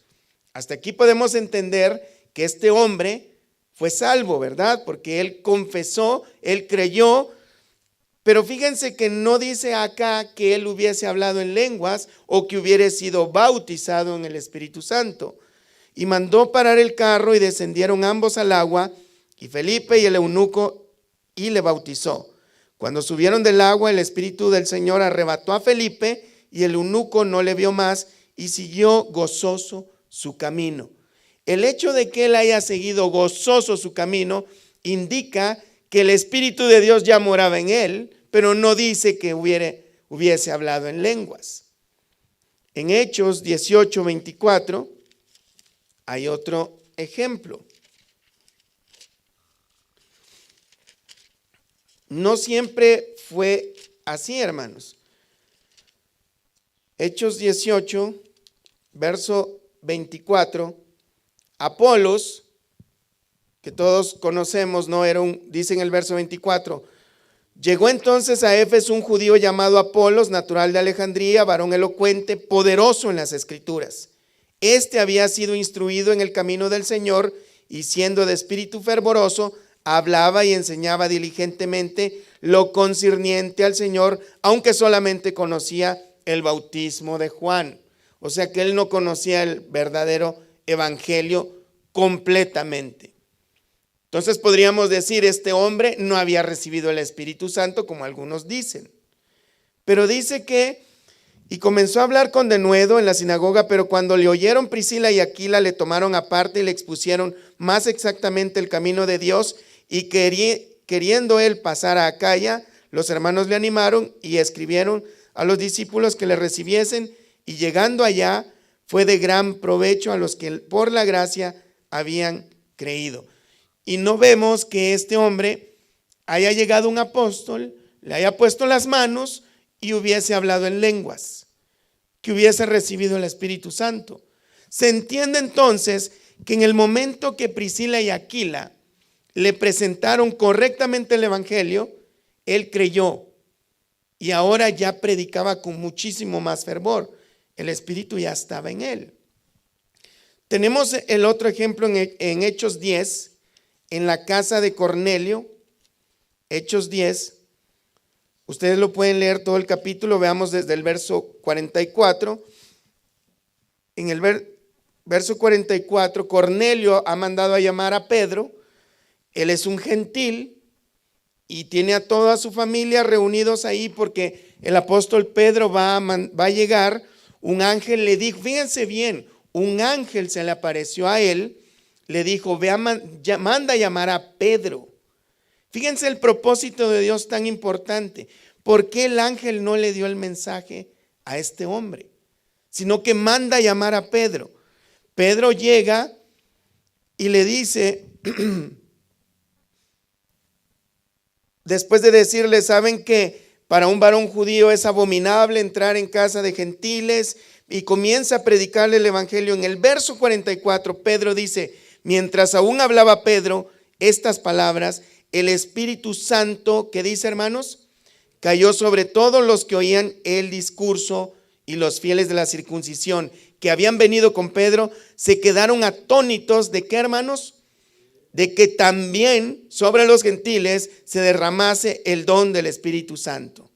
Hasta aquí podemos entender que este hombre fue salvo, ¿verdad? Porque él confesó, él creyó. Pero fíjense que no dice acá que él hubiese hablado en lenguas o que hubiera sido bautizado en el Espíritu Santo. Y mandó parar el carro y descendieron ambos al agua, y Felipe y el eunuco, y le bautizó. Cuando subieron del agua, el Espíritu del Señor arrebató a Felipe, y el eunuco no le vio más y siguió gozoso su camino. El hecho de que él haya seguido gozoso su camino indica que el Espíritu de Dios ya moraba en él, pero no dice que hubiese hablado en lenguas. En Hechos 18:24 hay otro ejemplo. No siempre fue así, hermanos. Hechos 18, verso 24. Apolos, que todos conocemos, no era dice en el verso 24, llegó entonces a Éfeso un judío llamado Apolos, natural de Alejandría, varón elocuente, poderoso en las escrituras. Este había sido instruido en el camino del Señor y siendo de espíritu fervoroso, hablaba y enseñaba diligentemente lo concerniente al Señor, aunque solamente conocía el bautismo de Juan. O sea que él no conocía el verdadero evangelio completamente. Entonces podríamos decir, este hombre no había recibido el Espíritu Santo como algunos dicen. Pero dice que, y comenzó a hablar con denuedo en la sinagoga, pero cuando le oyeron Priscila y Aquila, le tomaron aparte y le expusieron más exactamente el camino de Dios, y queriendo él pasar a Acaya, los hermanos le animaron y escribieron a los discípulos que le recibiesen, y llegando allá fue de gran provecho a los que por la gracia habían creído. Y no vemos que este hombre haya llegado un apóstol, le haya puesto las manos y hubiese hablado en lenguas, que hubiese recibido el Espíritu Santo. Se entiende entonces que en el momento que Priscila y Aquila le presentaron correctamente el evangelio, él creyó y ahora ya predicaba con muchísimo más fervor. El Espíritu ya estaba en él. Tenemos el otro ejemplo en Hechos 10, en la casa de Cornelio. Hechos 10, ustedes lo pueden leer todo el capítulo, veamos desde el verso 44. En el verso 44, Cornelio ha mandado a llamar a Pedro. Él es un gentil y tiene a toda su familia reunidos ahí porque el apóstol Pedro va a llegar. Un ángel le dijo, fíjense bien, un ángel se le apareció a él, le dijo, manda a llamar a Pedro. Fíjense el propósito de Dios tan importante. ¿Por qué el ángel no le dio el mensaje a este hombre, sino que manda a llamar a Pedro. Pedro llega y le dice, después de decirle, saben que para un varón judío es abominable entrar en casa de gentiles, y comienza a predicarle el evangelio. En el verso 44, Pedro dice, mientras aún hablaba Pedro estas palabras, el Espíritu Santo, ¿qué dice, hermanos? Cayó sobre todos los que oían el discurso, y los fieles de la circuncisión que habían venido con Pedro se quedaron atónitos de qué, hermanos, de que también sobre los gentiles se derramase el don del Espíritu Santo.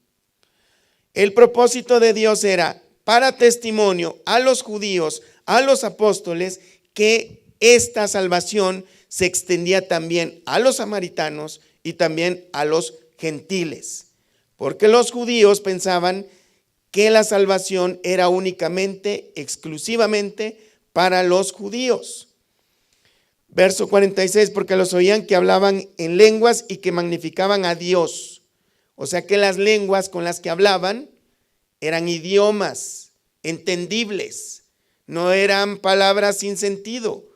El propósito de Dios era para testimonio a los judíos, a los apóstoles, que esta salvación se extendía también a los samaritanos y también a los gentiles, porque los judíos pensaban que la salvación era únicamente, exclusivamente para los judíos. Verso 46, porque los oían que hablaban en lenguas y que magnificaban a Dios. O sea que las lenguas con las que hablaban eran idiomas entendibles, no eran palabras sin sentido,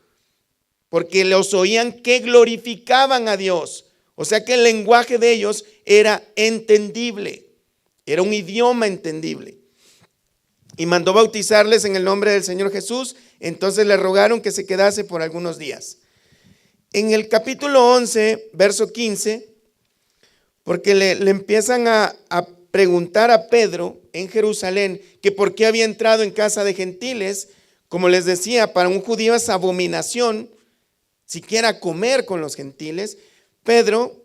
porque los oían que glorificaban a Dios. O sea que el lenguaje de ellos era entendible, era un idioma entendible. Y mandó bautizarles en el nombre del Señor Jesús. Entonces le rogaron que se quedase por algunos días. En el capítulo 11, verso 15, porque le empiezan a preguntar a Pedro en Jerusalén que por qué había entrado en casa de gentiles. Como les decía, para un judío es abominación siquiera comer con los gentiles. Pedro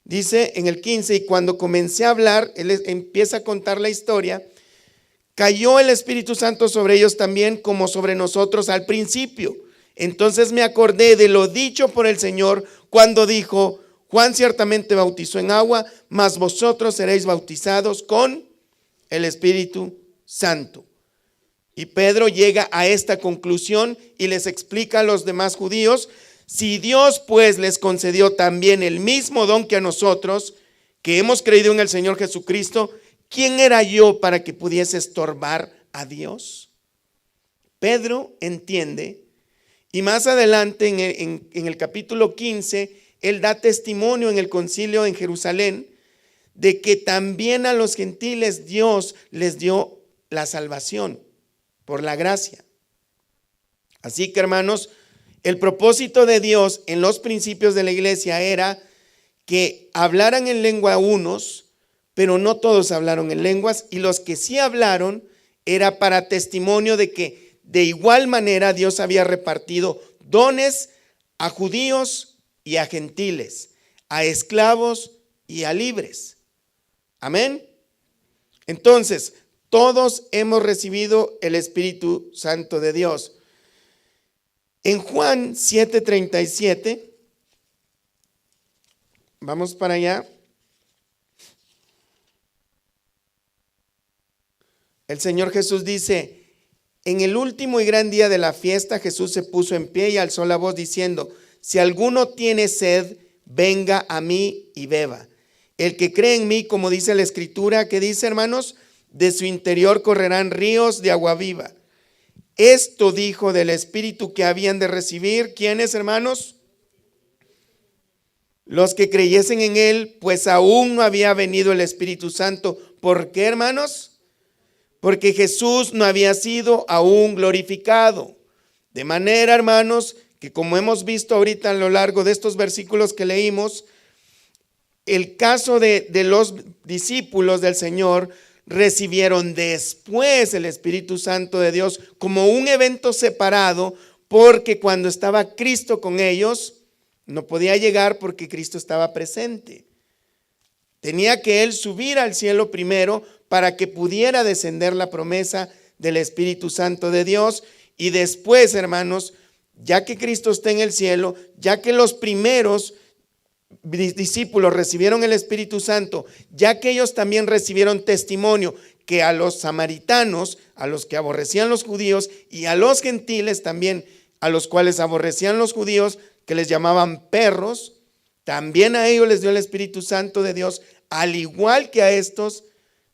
dice en el 15, y cuando comencé a hablar, él empieza a contar la historia, cayó el Espíritu Santo sobre ellos también como sobre nosotros al principio. Entonces me acordé de lo dicho por el Señor cuando dijo, Juan ciertamente bautizó en agua, mas vosotros seréis bautizados con el Espíritu Santo. Y Pedro llega a esta conclusión y les explica a los demás judíos, si Dios pues les concedió también el mismo don que a nosotros, que hemos creído en el Señor Jesucristo, ¿quién era yo para que pudiese estorbar a Dios? Pedro entiende, y más adelante en el capítulo 15, él da testimonio en el concilio en Jerusalén de que también a los gentiles Dios les dio la salvación por la gracia. Así que, hermanos, el propósito de Dios en los principios de la iglesia era que hablaran en lengua unos, pero no todos hablaron en lenguas, y los que sí hablaron era para testimonio de que de igual manera Dios había repartido dones a judíos y a gentiles, a esclavos y a libres. Amén. Entonces, todos hemos recibido el Espíritu Santo de Dios. En Juan 7:37, vamos para allá. El Señor Jesús dice, en el último y gran día de la fiesta, Jesús se puso en pie y alzó la voz diciendo, si alguno tiene sed, venga a mí y beba. El que cree en mí, como dice la Escritura, ¿qué dice, hermanos? De su interior correrán ríos de agua viva. Esto dijo del Espíritu que habían de recibir. ¿Quiénes, hermanos? Los que creyesen en él, pues aún no había venido el Espíritu Santo. ¿Por qué, hermanos? Porque Jesús no había sido aún glorificado. De manera, hermanos, que como hemos visto ahorita a lo largo de estos versículos que leímos, el caso de los discípulos del Señor recibieron después el Espíritu Santo de Dios como un evento separado, porque cuando estaba Cristo con ellos, no podía llegar porque Cristo estaba presente. Tenía que Él subir al cielo primero para que pudiera descender la promesa del Espíritu Santo de Dios, y después, hermanos, ya que Cristo está en el cielo, ya que los primeros discípulos recibieron el Espíritu Santo, ya que ellos también recibieron testimonio que a los samaritanos, a los que aborrecían los judíos, y a los gentiles también, a los cuales aborrecían los judíos, que les llamaban perros, también a ellos les dio el Espíritu Santo de Dios, al igual que a estos,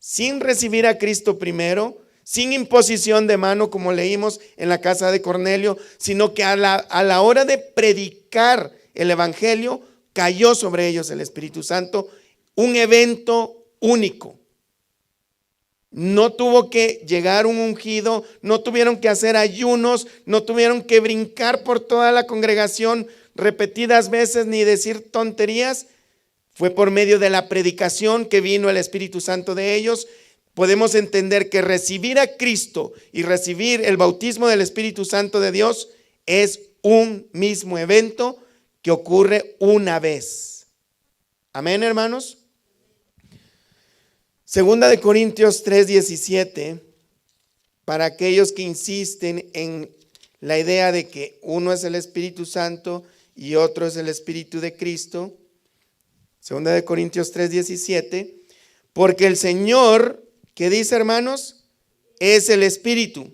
sin recibir a Cristo primero, sin imposición de mano como leímos en la casa de Cornelio, sino que a la hora de predicar el evangelio cayó sobre ellos el Espíritu Santo, un evento único. No tuvo que llegar un ungido, no tuvieron que hacer ayunos, no tuvieron que brincar por toda la congregación repetidas veces ni decir tonterías. Fue por medio de la predicación que vino el Espíritu Santo de ellos. Podemos entender que recibir a Cristo y recibir el bautismo del Espíritu Santo de Dios es un mismo evento que ocurre una vez. Amén, hermanos. Segunda de Corintios 3:17, para aquellos que insisten en la idea de que uno es el Espíritu Santo y otro es el Espíritu de Cristo. Segunda de Corintios 3:17, porque el Señor, ¿qué dice, hermanos? Es el Espíritu.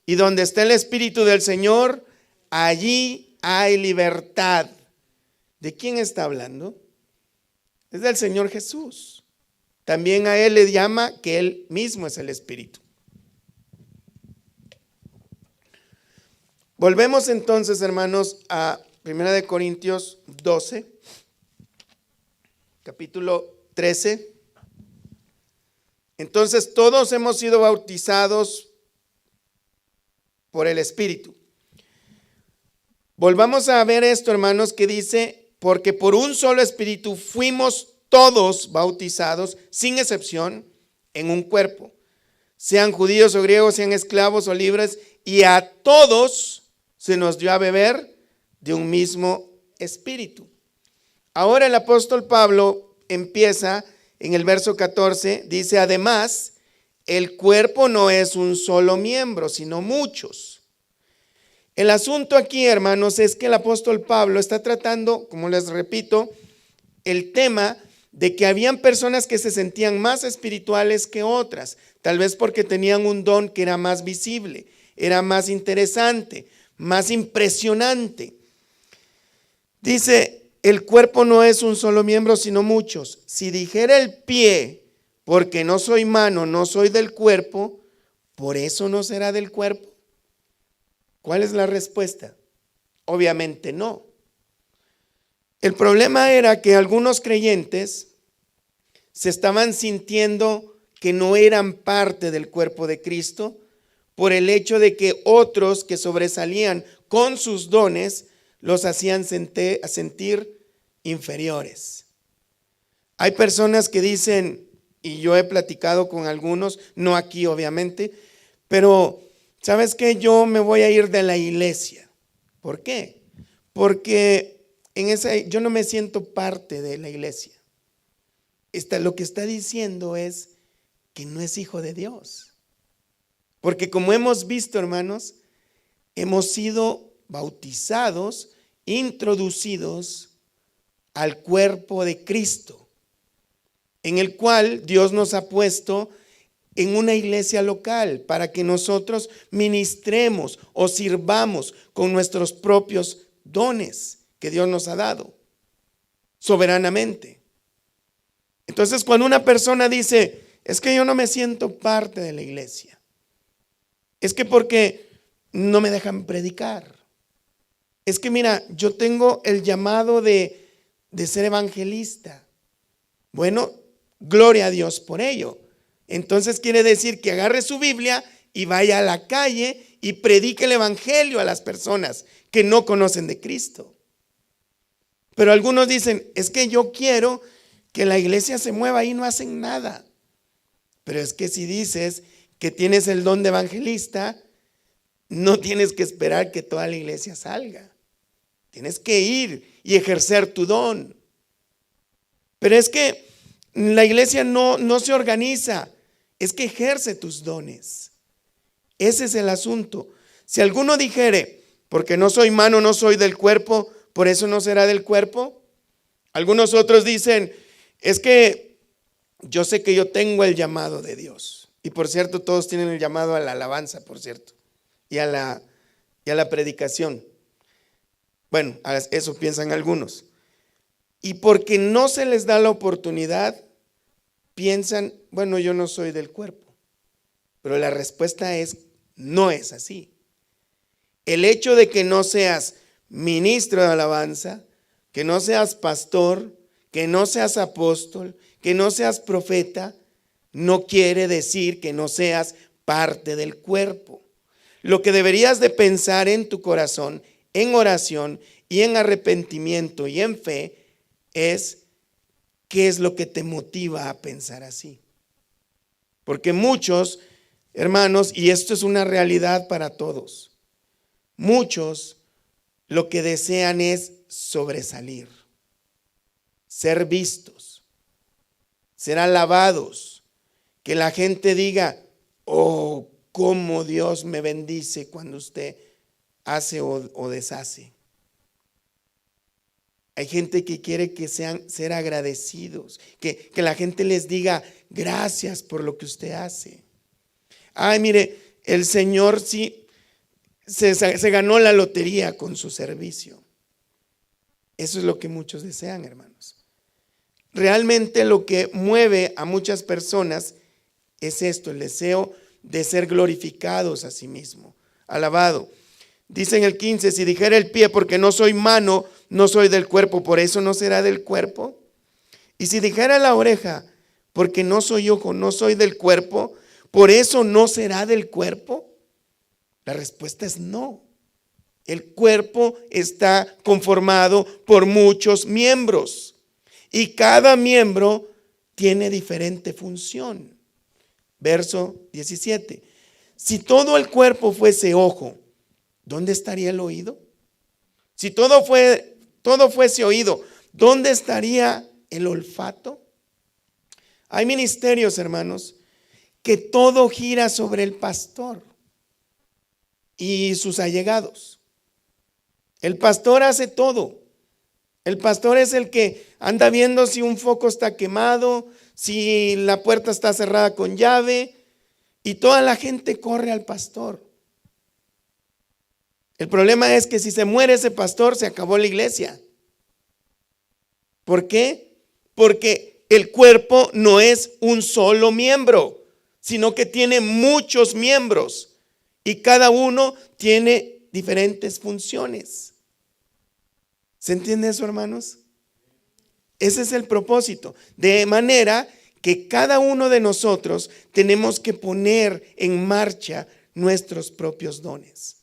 Y donde está el Espíritu del Señor, allí hay libertad. ¿De quién está hablando? Es del Señor Jesús. También a Él le llama que Él mismo es el Espíritu. Volvemos entonces, hermanos, a 1 de Corintios 12, capítulo 13. Entonces todos hemos sido bautizados por el Espíritu. Volvamos a ver esto, hermanos, que dice, porque por un solo Espíritu fuimos todos bautizados, sin excepción, en un cuerpo, sean judíos o griegos, sean esclavos o libres, y a todos se nos dio a beber de un mismo Espíritu. Ahora el apóstol Pablo empieza en el verso 14, dice, además, el cuerpo no es un solo miembro, sino muchos. El asunto aquí, hermanos, es que el apóstol Pablo está tratando, como les repito, el tema de que habían personas que se sentían más espirituales que otras, tal vez porque tenían un don que era más visible, era más interesante, más impresionante. Dice, el cuerpo no es un solo miembro, sino muchos. Si dijera el pie, porque no soy mano, no soy del cuerpo, ¿por eso no será del cuerpo? ¿Cuál es la respuesta? Obviamente no. El problema era que algunos creyentes se estaban sintiendo que no eran parte del cuerpo de Cristo por el hecho de que otros que sobresalían con sus dones los hacían sentir inferiores. Hay personas que dicen, y yo he platicado con algunos, no aquí obviamente, pero ¿sabes qué? Yo me voy a ir de la iglesia. ¿Por qué? Porque yo no me siento parte de la iglesia. Lo que está diciendo es que no es hijo de Dios. Porque como hemos visto, hermanos, hemos sido bautizados, introducidos al cuerpo de Cristo, en el cual Dios nos ha puesto en una iglesia local para que nosotros ministremos o sirvamos con nuestros propios dones que Dios nos ha dado soberanamente. Entonces, cuando una persona dice, es que yo no me siento parte de la iglesia, es que porque no me dejan predicar, es que mira, yo tengo el llamado de ser evangelista. Bueno, gloria a Dios por ello. Entonces quiere decir que agarre su Biblia y vaya a la calle y predique el evangelio a las personas que no conocen de Cristo. Pero algunos dicen, es que yo quiero que la iglesia se mueva y no hacen nada. Pero es que si dices que tienes el don de evangelista, no tienes que esperar que toda la iglesia salga. Tienes que ir y ejercer tu don. Pero es que la iglesia no se organiza, es que ejerce tus dones. Ese es el asunto. Si alguno dijere, porque no soy mano, no soy del cuerpo, por eso no será del cuerpo. Algunos otros dicen, es que yo sé que yo tengo el llamado de Dios. Y por cierto, todos tienen el llamado a la alabanza, por cierto, y a la predicación. Bueno, eso piensan algunos. Y porque no se les da la oportunidad, piensan, bueno, yo no soy del cuerpo. Pero la respuesta es, no es así. El hecho de que no seas ministro de alabanza, que no seas pastor, que no seas apóstol, que no seas profeta, no quiere decir que no seas parte del cuerpo. Lo que deberías de pensar en tu corazón, en oración y en arrepentimiento y en fe, es qué es lo que te motiva a pensar así. Porque muchos, hermanos, y esto es una realidad para todos, muchos lo que desean es sobresalir, ser vistos, ser alabados, que la gente diga, oh, cómo Dios me bendice cuando usted hace o deshace. Hay gente que quiere que sean ser agradecidos, que la gente les diga gracias por lo que usted hace. Ay, mire, el Señor sí se ganó la lotería con su servicio. Eso es lo que muchos desean, hermanos. Realmente lo que mueve a muchas personas es esto, el deseo de ser glorificados a sí mismo, alabado. Dice en el 15, si dijera el pie, porque no soy mano, no soy del cuerpo, por eso no será del cuerpo. Y si dijera la oreja, porque no soy ojo, no soy del cuerpo, por eso no será del cuerpo. La respuesta es no. El cuerpo está conformado por muchos miembros y cada miembro tiene diferente función. Verso 17. Si todo el cuerpo fuese ojo, ¿dónde estaría el oído? Si todo fuese oído, ¿dónde estaría el olfato? Hay ministerios, hermanos, que todo gira sobre el pastor y sus allegados. El pastor hace todo. El pastor es el que anda viendo si un foco está quemado, si la puerta está cerrada con llave, y toda la gente corre al pastor. El problema es que si se muere ese pastor, se acabó la iglesia. ¿Por qué? Porque el cuerpo no es un solo miembro, sino que tiene muchos miembros y cada uno tiene diferentes funciones. ¿Se entiende eso, hermanos? Ese es el propósito. De manera que cada uno de nosotros tenemos que poner en marcha nuestros propios dones.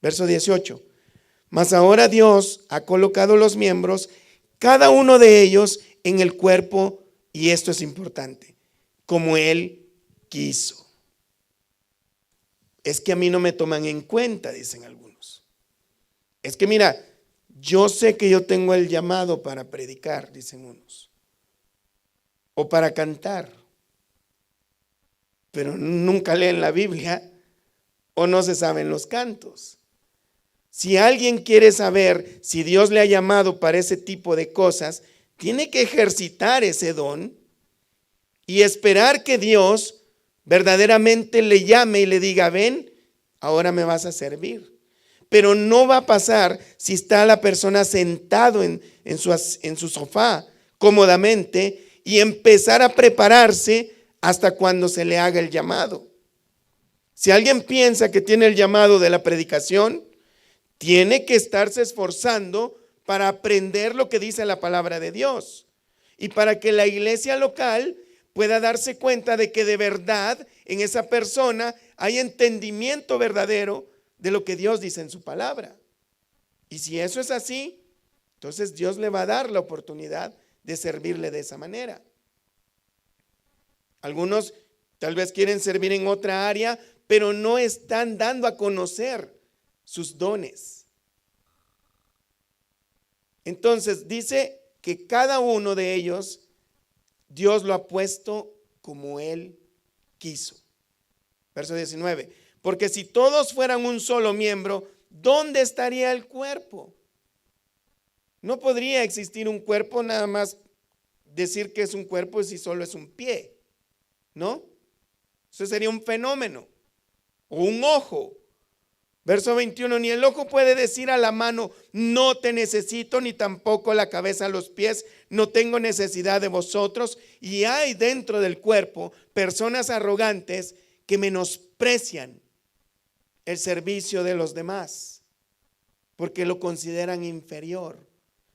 Verso 18. Mas ahora Dios ha colocado los miembros, cada uno de ellos en el cuerpo, y esto es importante, como Él quiso. Es que a mí no me toman en cuenta, dicen algunos. Es que mira, yo sé que yo tengo el llamado para predicar, dicen unos, o para cantar, pero nunca leen la Biblia o no se saben los cantos. Si alguien quiere saber si Dios le ha llamado para ese tipo de cosas, tiene que ejercitar ese don y esperar que Dios verdaderamente le llame y le diga, ven, ahora me vas a servir. Pero no va a pasar si está la persona sentado en su sofá cómodamente y empezar a prepararse hasta cuando se le haga el llamado. Si alguien piensa que tiene el llamado de la predicación, tiene que estarse esforzando para aprender lo que dice la palabra de Dios y para que la iglesia local pueda darse cuenta de que de verdad en esa persona hay entendimiento verdadero de lo que Dios dice en su palabra. Y si eso es así, entonces Dios le va a dar la oportunidad de servirle de esa manera. Algunos tal vez quieren servir en otra área, pero no están dando a conocer sus dones. Entonces dice que cada uno de ellos Dios lo ha puesto como Él quiso. Verso 19. Porque si todos fueran un solo miembro, ¿dónde estaría el cuerpo? No podría existir un cuerpo, nada más decir que es un cuerpo si solo es un pie, ¿no? Eso sería un fenómeno o un ojo. Verso 21, ni el ojo puede decir a la mano, no te necesito, ni tampoco la cabeza a los pies, no tengo necesidad de vosotros. Y hay dentro del cuerpo personas arrogantes que menosprecian el servicio de los demás, porque lo consideran inferior.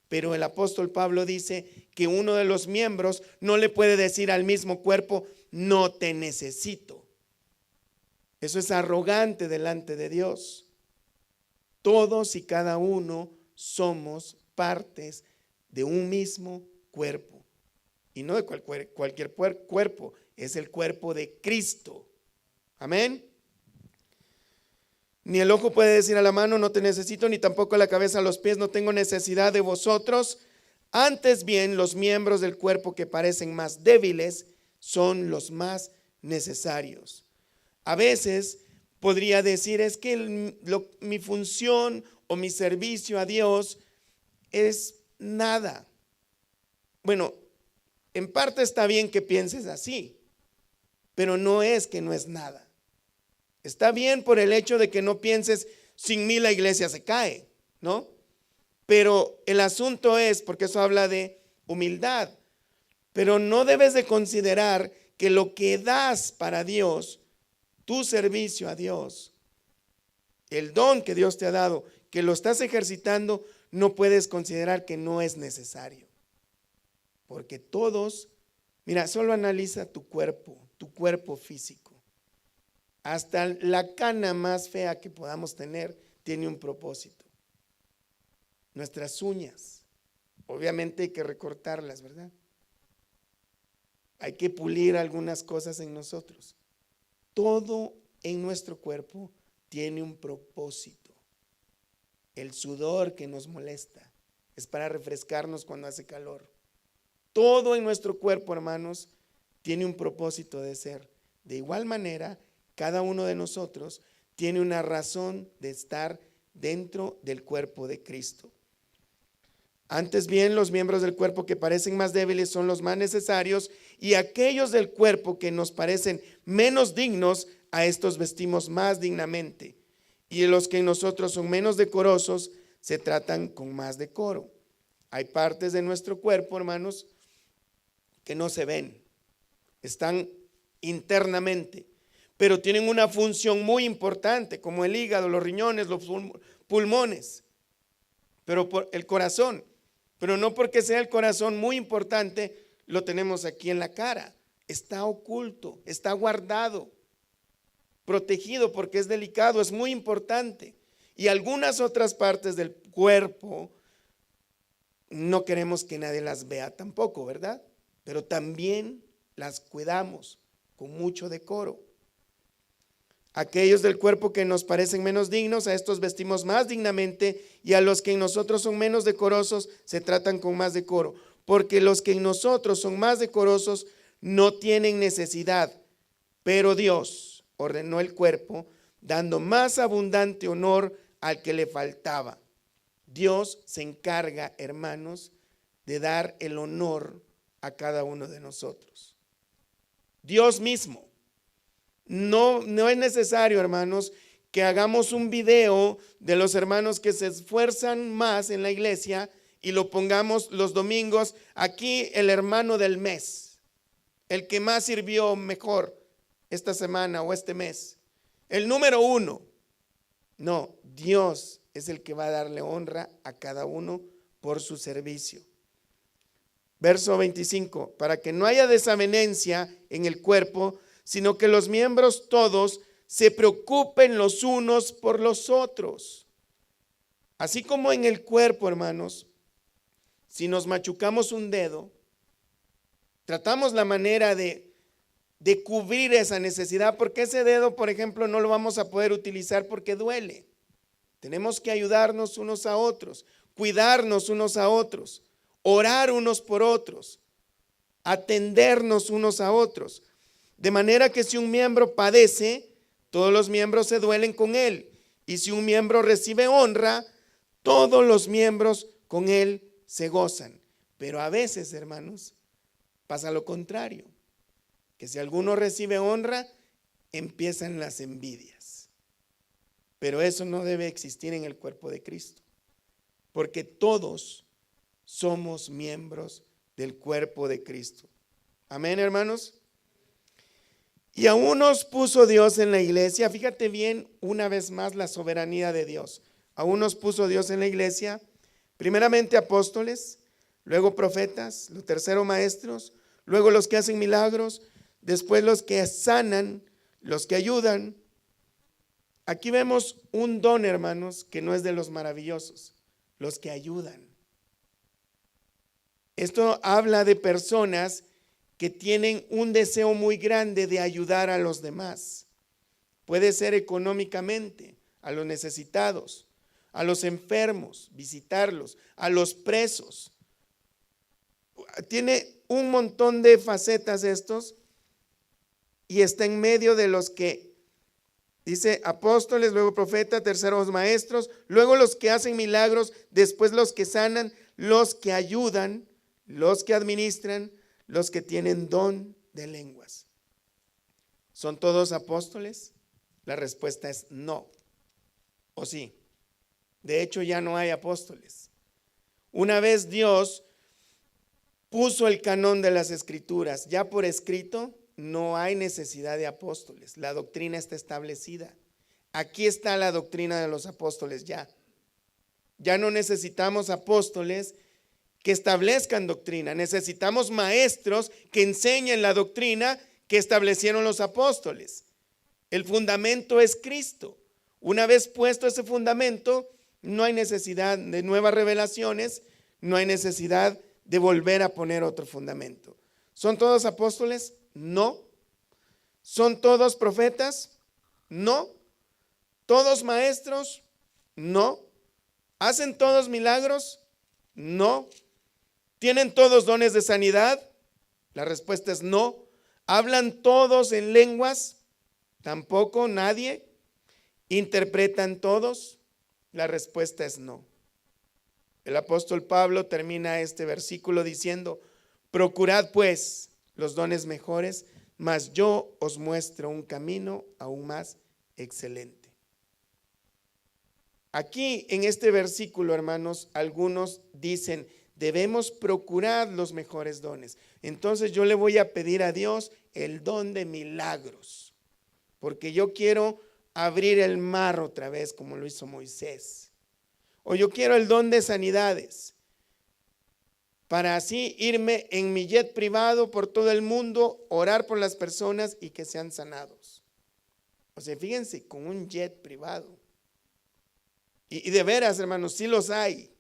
Pero el apóstol Pablo dice que uno de los miembros no le puede decir al mismo cuerpo, no te necesito. Eso es arrogante delante de Dios. Todos y cada uno somos partes de un mismo cuerpo. Y no de cualquier cuerpo, es el cuerpo de Cristo. Amén. Ni el ojo puede decir a la mano, no te necesito, ni tampoco la cabeza a los pies, no tengo necesidad de vosotros. Antes bien, los miembros del cuerpo que parecen más débiles son los más necesarios. A veces podría decir, es que mi función o mi servicio a Dios es nada. Bueno, en parte está bien que pienses así, pero no es que no es nada. Está bien por el hecho de que no pienses, sin mí la iglesia se cae, ¿no? Pero el asunto es, porque eso habla de humildad, pero no debes de considerar que lo que das para Dios, tu servicio a Dios, el don que Dios te ha dado, que lo estás ejercitando, no puedes considerar que no es necesario. Porque todos, mira, solo analiza tu cuerpo físico. Hasta la cana más fea que podamos tener tiene un propósito. Nuestras uñas, obviamente hay que recortarlas, ¿verdad? Hay que pulir algunas cosas en nosotros. Todo en nuestro cuerpo tiene un propósito. El sudor que nos molesta es para refrescarnos cuando hace calor. Todo en nuestro cuerpo, hermanos, tiene un propósito de ser. De igual manera, cada uno de nosotros tiene una razón de estar dentro del cuerpo de Cristo. Antes bien, los miembros del cuerpo que parecen más débiles son los más necesarios, y aquellos del cuerpo que nos parecen menos dignos, a estos vestimos más dignamente. Y los que en nosotros son menos decorosos, se tratan con más decoro. Hay partes de nuestro cuerpo, hermanos, que no se ven, están internamente, pero tienen una función muy importante, como el hígado, los riñones, los pulmones, pero por el corazón. Pero no porque sea el corazón muy importante, lo tenemos aquí en la cara. Está oculto, está guardado, protegido porque es delicado, es muy importante. Y algunas otras partes del cuerpo no queremos que nadie las vea tampoco, ¿verdad? Pero también las cuidamos con mucho decoro. Aquellos del cuerpo que nos parecen menos dignos, a estos vestimos más dignamente, y a los que en nosotros son menos decorosos, se tratan con más decoro. Porque los que en nosotros son más decorosos no tienen necesidad, pero Dios ordenó el cuerpo, dando más abundante honor al que le faltaba. Dios se encarga, hermanos, de dar el honor a cada uno de nosotros. Dios mismo. No es necesario, hermanos, que hagamos un video de los hermanos que se esfuerzan más en la iglesia y lo pongamos los domingos. Aquí el hermano del mes, el que más sirvió mejor esta semana o este mes, el número 1. No, Dios es el que va a darle honra a cada uno por su servicio. Verso 25, para que no haya desavenencia en el cuerpo, sino que los miembros todos se preocupen los unos por los otros. Así como en el cuerpo, hermanos, si nos machucamos un dedo, tratamos la manera de cubrir esa necesidad, porque ese dedo, por ejemplo, no lo vamos a poder utilizar porque duele. Tenemos que ayudarnos unos a otros, cuidarnos unos a otros, orar unos por otros, atendernos unos a otros. De manera que si un miembro padece, todos los miembros se duelen con él. Y si un miembro recibe honra, todos los miembros con él se gozan. Pero a veces, hermanos, pasa lo contrario. Que si alguno recibe honra, empiezan las envidias. Pero eso no debe existir en el cuerpo de Cristo, porque todos somos miembros del cuerpo de Cristo. Amén, hermanos. Y a unos puso Dios en la iglesia. Fíjate bien, una vez más, la soberanía de Dios. A unos puso Dios en la iglesia, primeramente apóstoles, luego profetas, lo tercero maestros, luego los que hacen milagros, después los que sanan, los que ayudan. Aquí vemos un don, hermanos, que no es de los maravillosos, los que ayudan. Esto habla de personas que tienen un deseo muy grande de ayudar a los demás. Puede ser económicamente, a los necesitados, a los enfermos, visitarlos, a los presos. Tiene un montón de facetas estos y está en medio de los que dice apóstoles, luego profetas, terceros maestros, luego los que hacen milagros, después los que sanan, los que ayudan, los que administran, los que tienen don de lenguas. ¿Son todos apóstoles? La respuesta es no. ¿O sí? De hecho, ya no hay apóstoles. Una vez Dios puso el canon de las escrituras, ya por escrito, no hay necesidad de apóstoles. La doctrina está establecida. Aquí está la doctrina de los apóstoles ya. Ya no necesitamos apóstoles que establezcan doctrina. Necesitamos maestros que enseñen la doctrina que establecieron los apóstoles. El fundamento es Cristo. Una vez puesto ese fundamento, no hay necesidad de nuevas revelaciones, no hay necesidad de volver a poner otro fundamento. ¿Son todos apóstoles? No. ¿Son todos profetas? No. ¿Todos maestros? No. ¿Hacen todos milagros? No. ¿Tienen todos dones de sanidad? La respuesta es no. ¿Hablan todos en lenguas? Tampoco, nadie. ¿Interpretan todos? La respuesta es no. El apóstol Pablo termina este versículo diciendo: procurad pues los dones mejores, mas yo os muestro un camino aún más excelente. Aquí en este versículo, hermanos, algunos dicen: debemos procurar los mejores dones. Entonces yo le voy a pedir a Dios el don de milagros, porque yo quiero abrir el mar otra vez como lo hizo Moisés. O yo quiero el don de sanidades, para así irme en mi jet privado por todo el mundo, orar por las personas y que sean sanados. O sea, fíjense, con un jet privado. Y de veras, hermanos, sí los hay.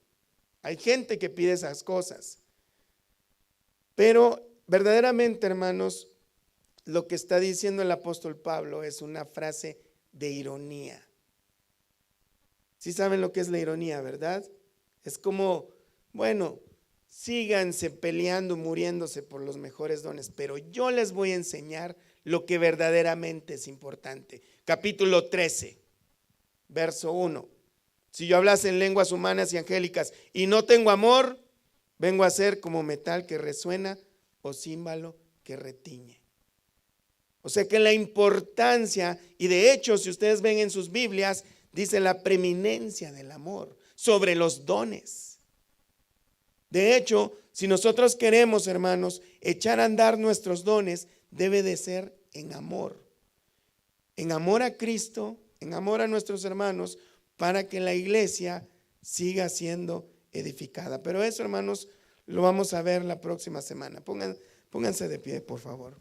Hay gente que pide esas cosas. Pero verdaderamente, hermanos, lo que está diciendo el apóstol Pablo es una frase de ironía. Sí saben lo que es la ironía, ¿verdad? Es como, bueno, síganse peleando, muriéndose por los mejores dones, pero yo les voy a enseñar lo que verdaderamente es importante. Capítulo 13, verso 1. Si yo hablase en lenguas humanas y angélicas y no tengo amor, vengo a ser como metal que resuena o címbalo que retiñe. O sea que la importancia, y de hecho si ustedes ven en sus Biblias, dice la preeminencia del amor sobre los dones. De hecho, si nosotros queremos, hermanos, echar a andar nuestros dones, debe de ser en amor a Cristo, en amor a nuestros hermanos, para que la iglesia siga siendo edificada. Pero eso, hermanos, lo vamos a ver la próxima semana. Pónganse de pie, por favor.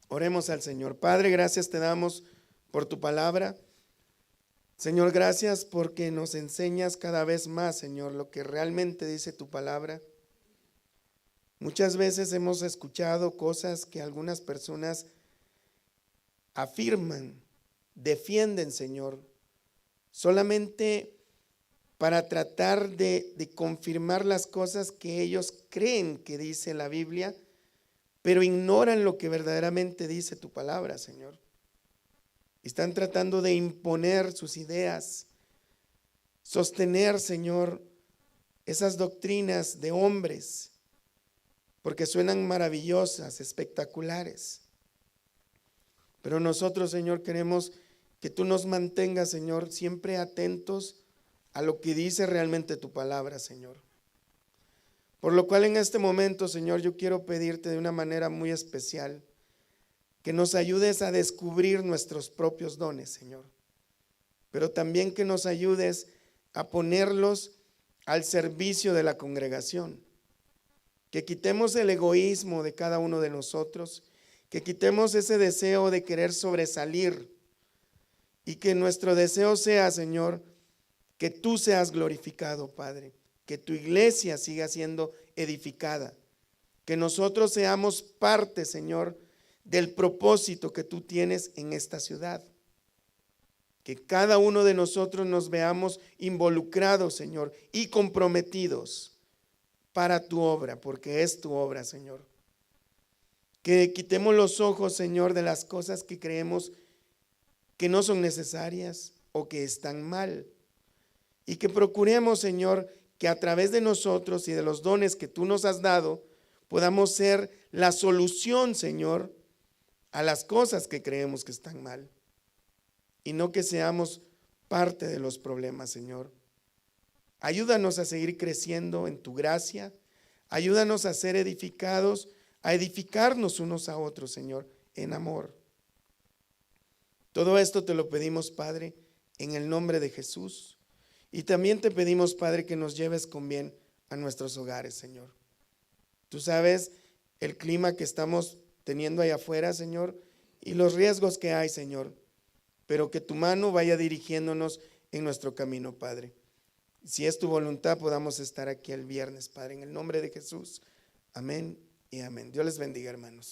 Oremos al Señor. Padre, gracias te damos por tu palabra. Señor, gracias porque nos enseñas cada vez más, Señor, lo que realmente dice tu palabra. Muchas veces hemos escuchado cosas que algunas personas afirman, defienden, Señor, solamente para tratar de confirmar las cosas que ellos creen que dice la Biblia, pero ignoran lo que verdaderamente dice tu palabra, Señor. Están tratando de imponer sus ideas, sostener, Señor, esas doctrinas de hombres, porque suenan maravillosas, espectaculares. Pero nosotros, Señor, queremos que tú nos mantengas, Señor, siempre atentos a lo que dice realmente tu palabra, Señor. Por lo cual en este momento, Señor, yo quiero pedirte de una manera muy especial que nos ayudes a descubrir nuestros propios dones, Señor. Pero también que nos ayudes a ponerlos al servicio de la congregación. Que quitemos el egoísmo de cada uno de nosotros, que quitemos ese deseo de querer sobresalir y que nuestro deseo sea, Señor, que tú seas glorificado, Padre, que tu iglesia siga siendo edificada, que nosotros seamos parte, Señor, del propósito que tú tienes en esta ciudad. Que cada uno de nosotros nos veamos involucrados, Señor, y comprometidos para tu obra, porque es tu obra, Señor. Que quitemos los ojos, Señor, de las cosas que creemos que no son necesarias o que están mal. Y que procuremos, Señor, que a través de nosotros y de los dones que tú nos has dado, podamos ser la solución, Señor, a las cosas que creemos que están mal. Y no que seamos parte de los problemas, Señor. Ayúdanos a seguir creciendo en tu gracia. Ayúdanos a ser edificados, a edificarnos unos a otros, Señor, en amor. Todo esto te lo pedimos, Padre, en el nombre de Jesús. Y también te pedimos, Padre, que nos lleves con bien a nuestros hogares, Señor. Tú sabes el clima que estamos teniendo allá afuera, Señor, y los riesgos que hay, Señor. Pero que tu mano vaya dirigiéndonos en nuestro camino, Padre. Si es tu voluntad, podamos estar aquí el viernes, Padre, en el nombre de Jesús. Amén y amén. Dios les bendiga, hermanos.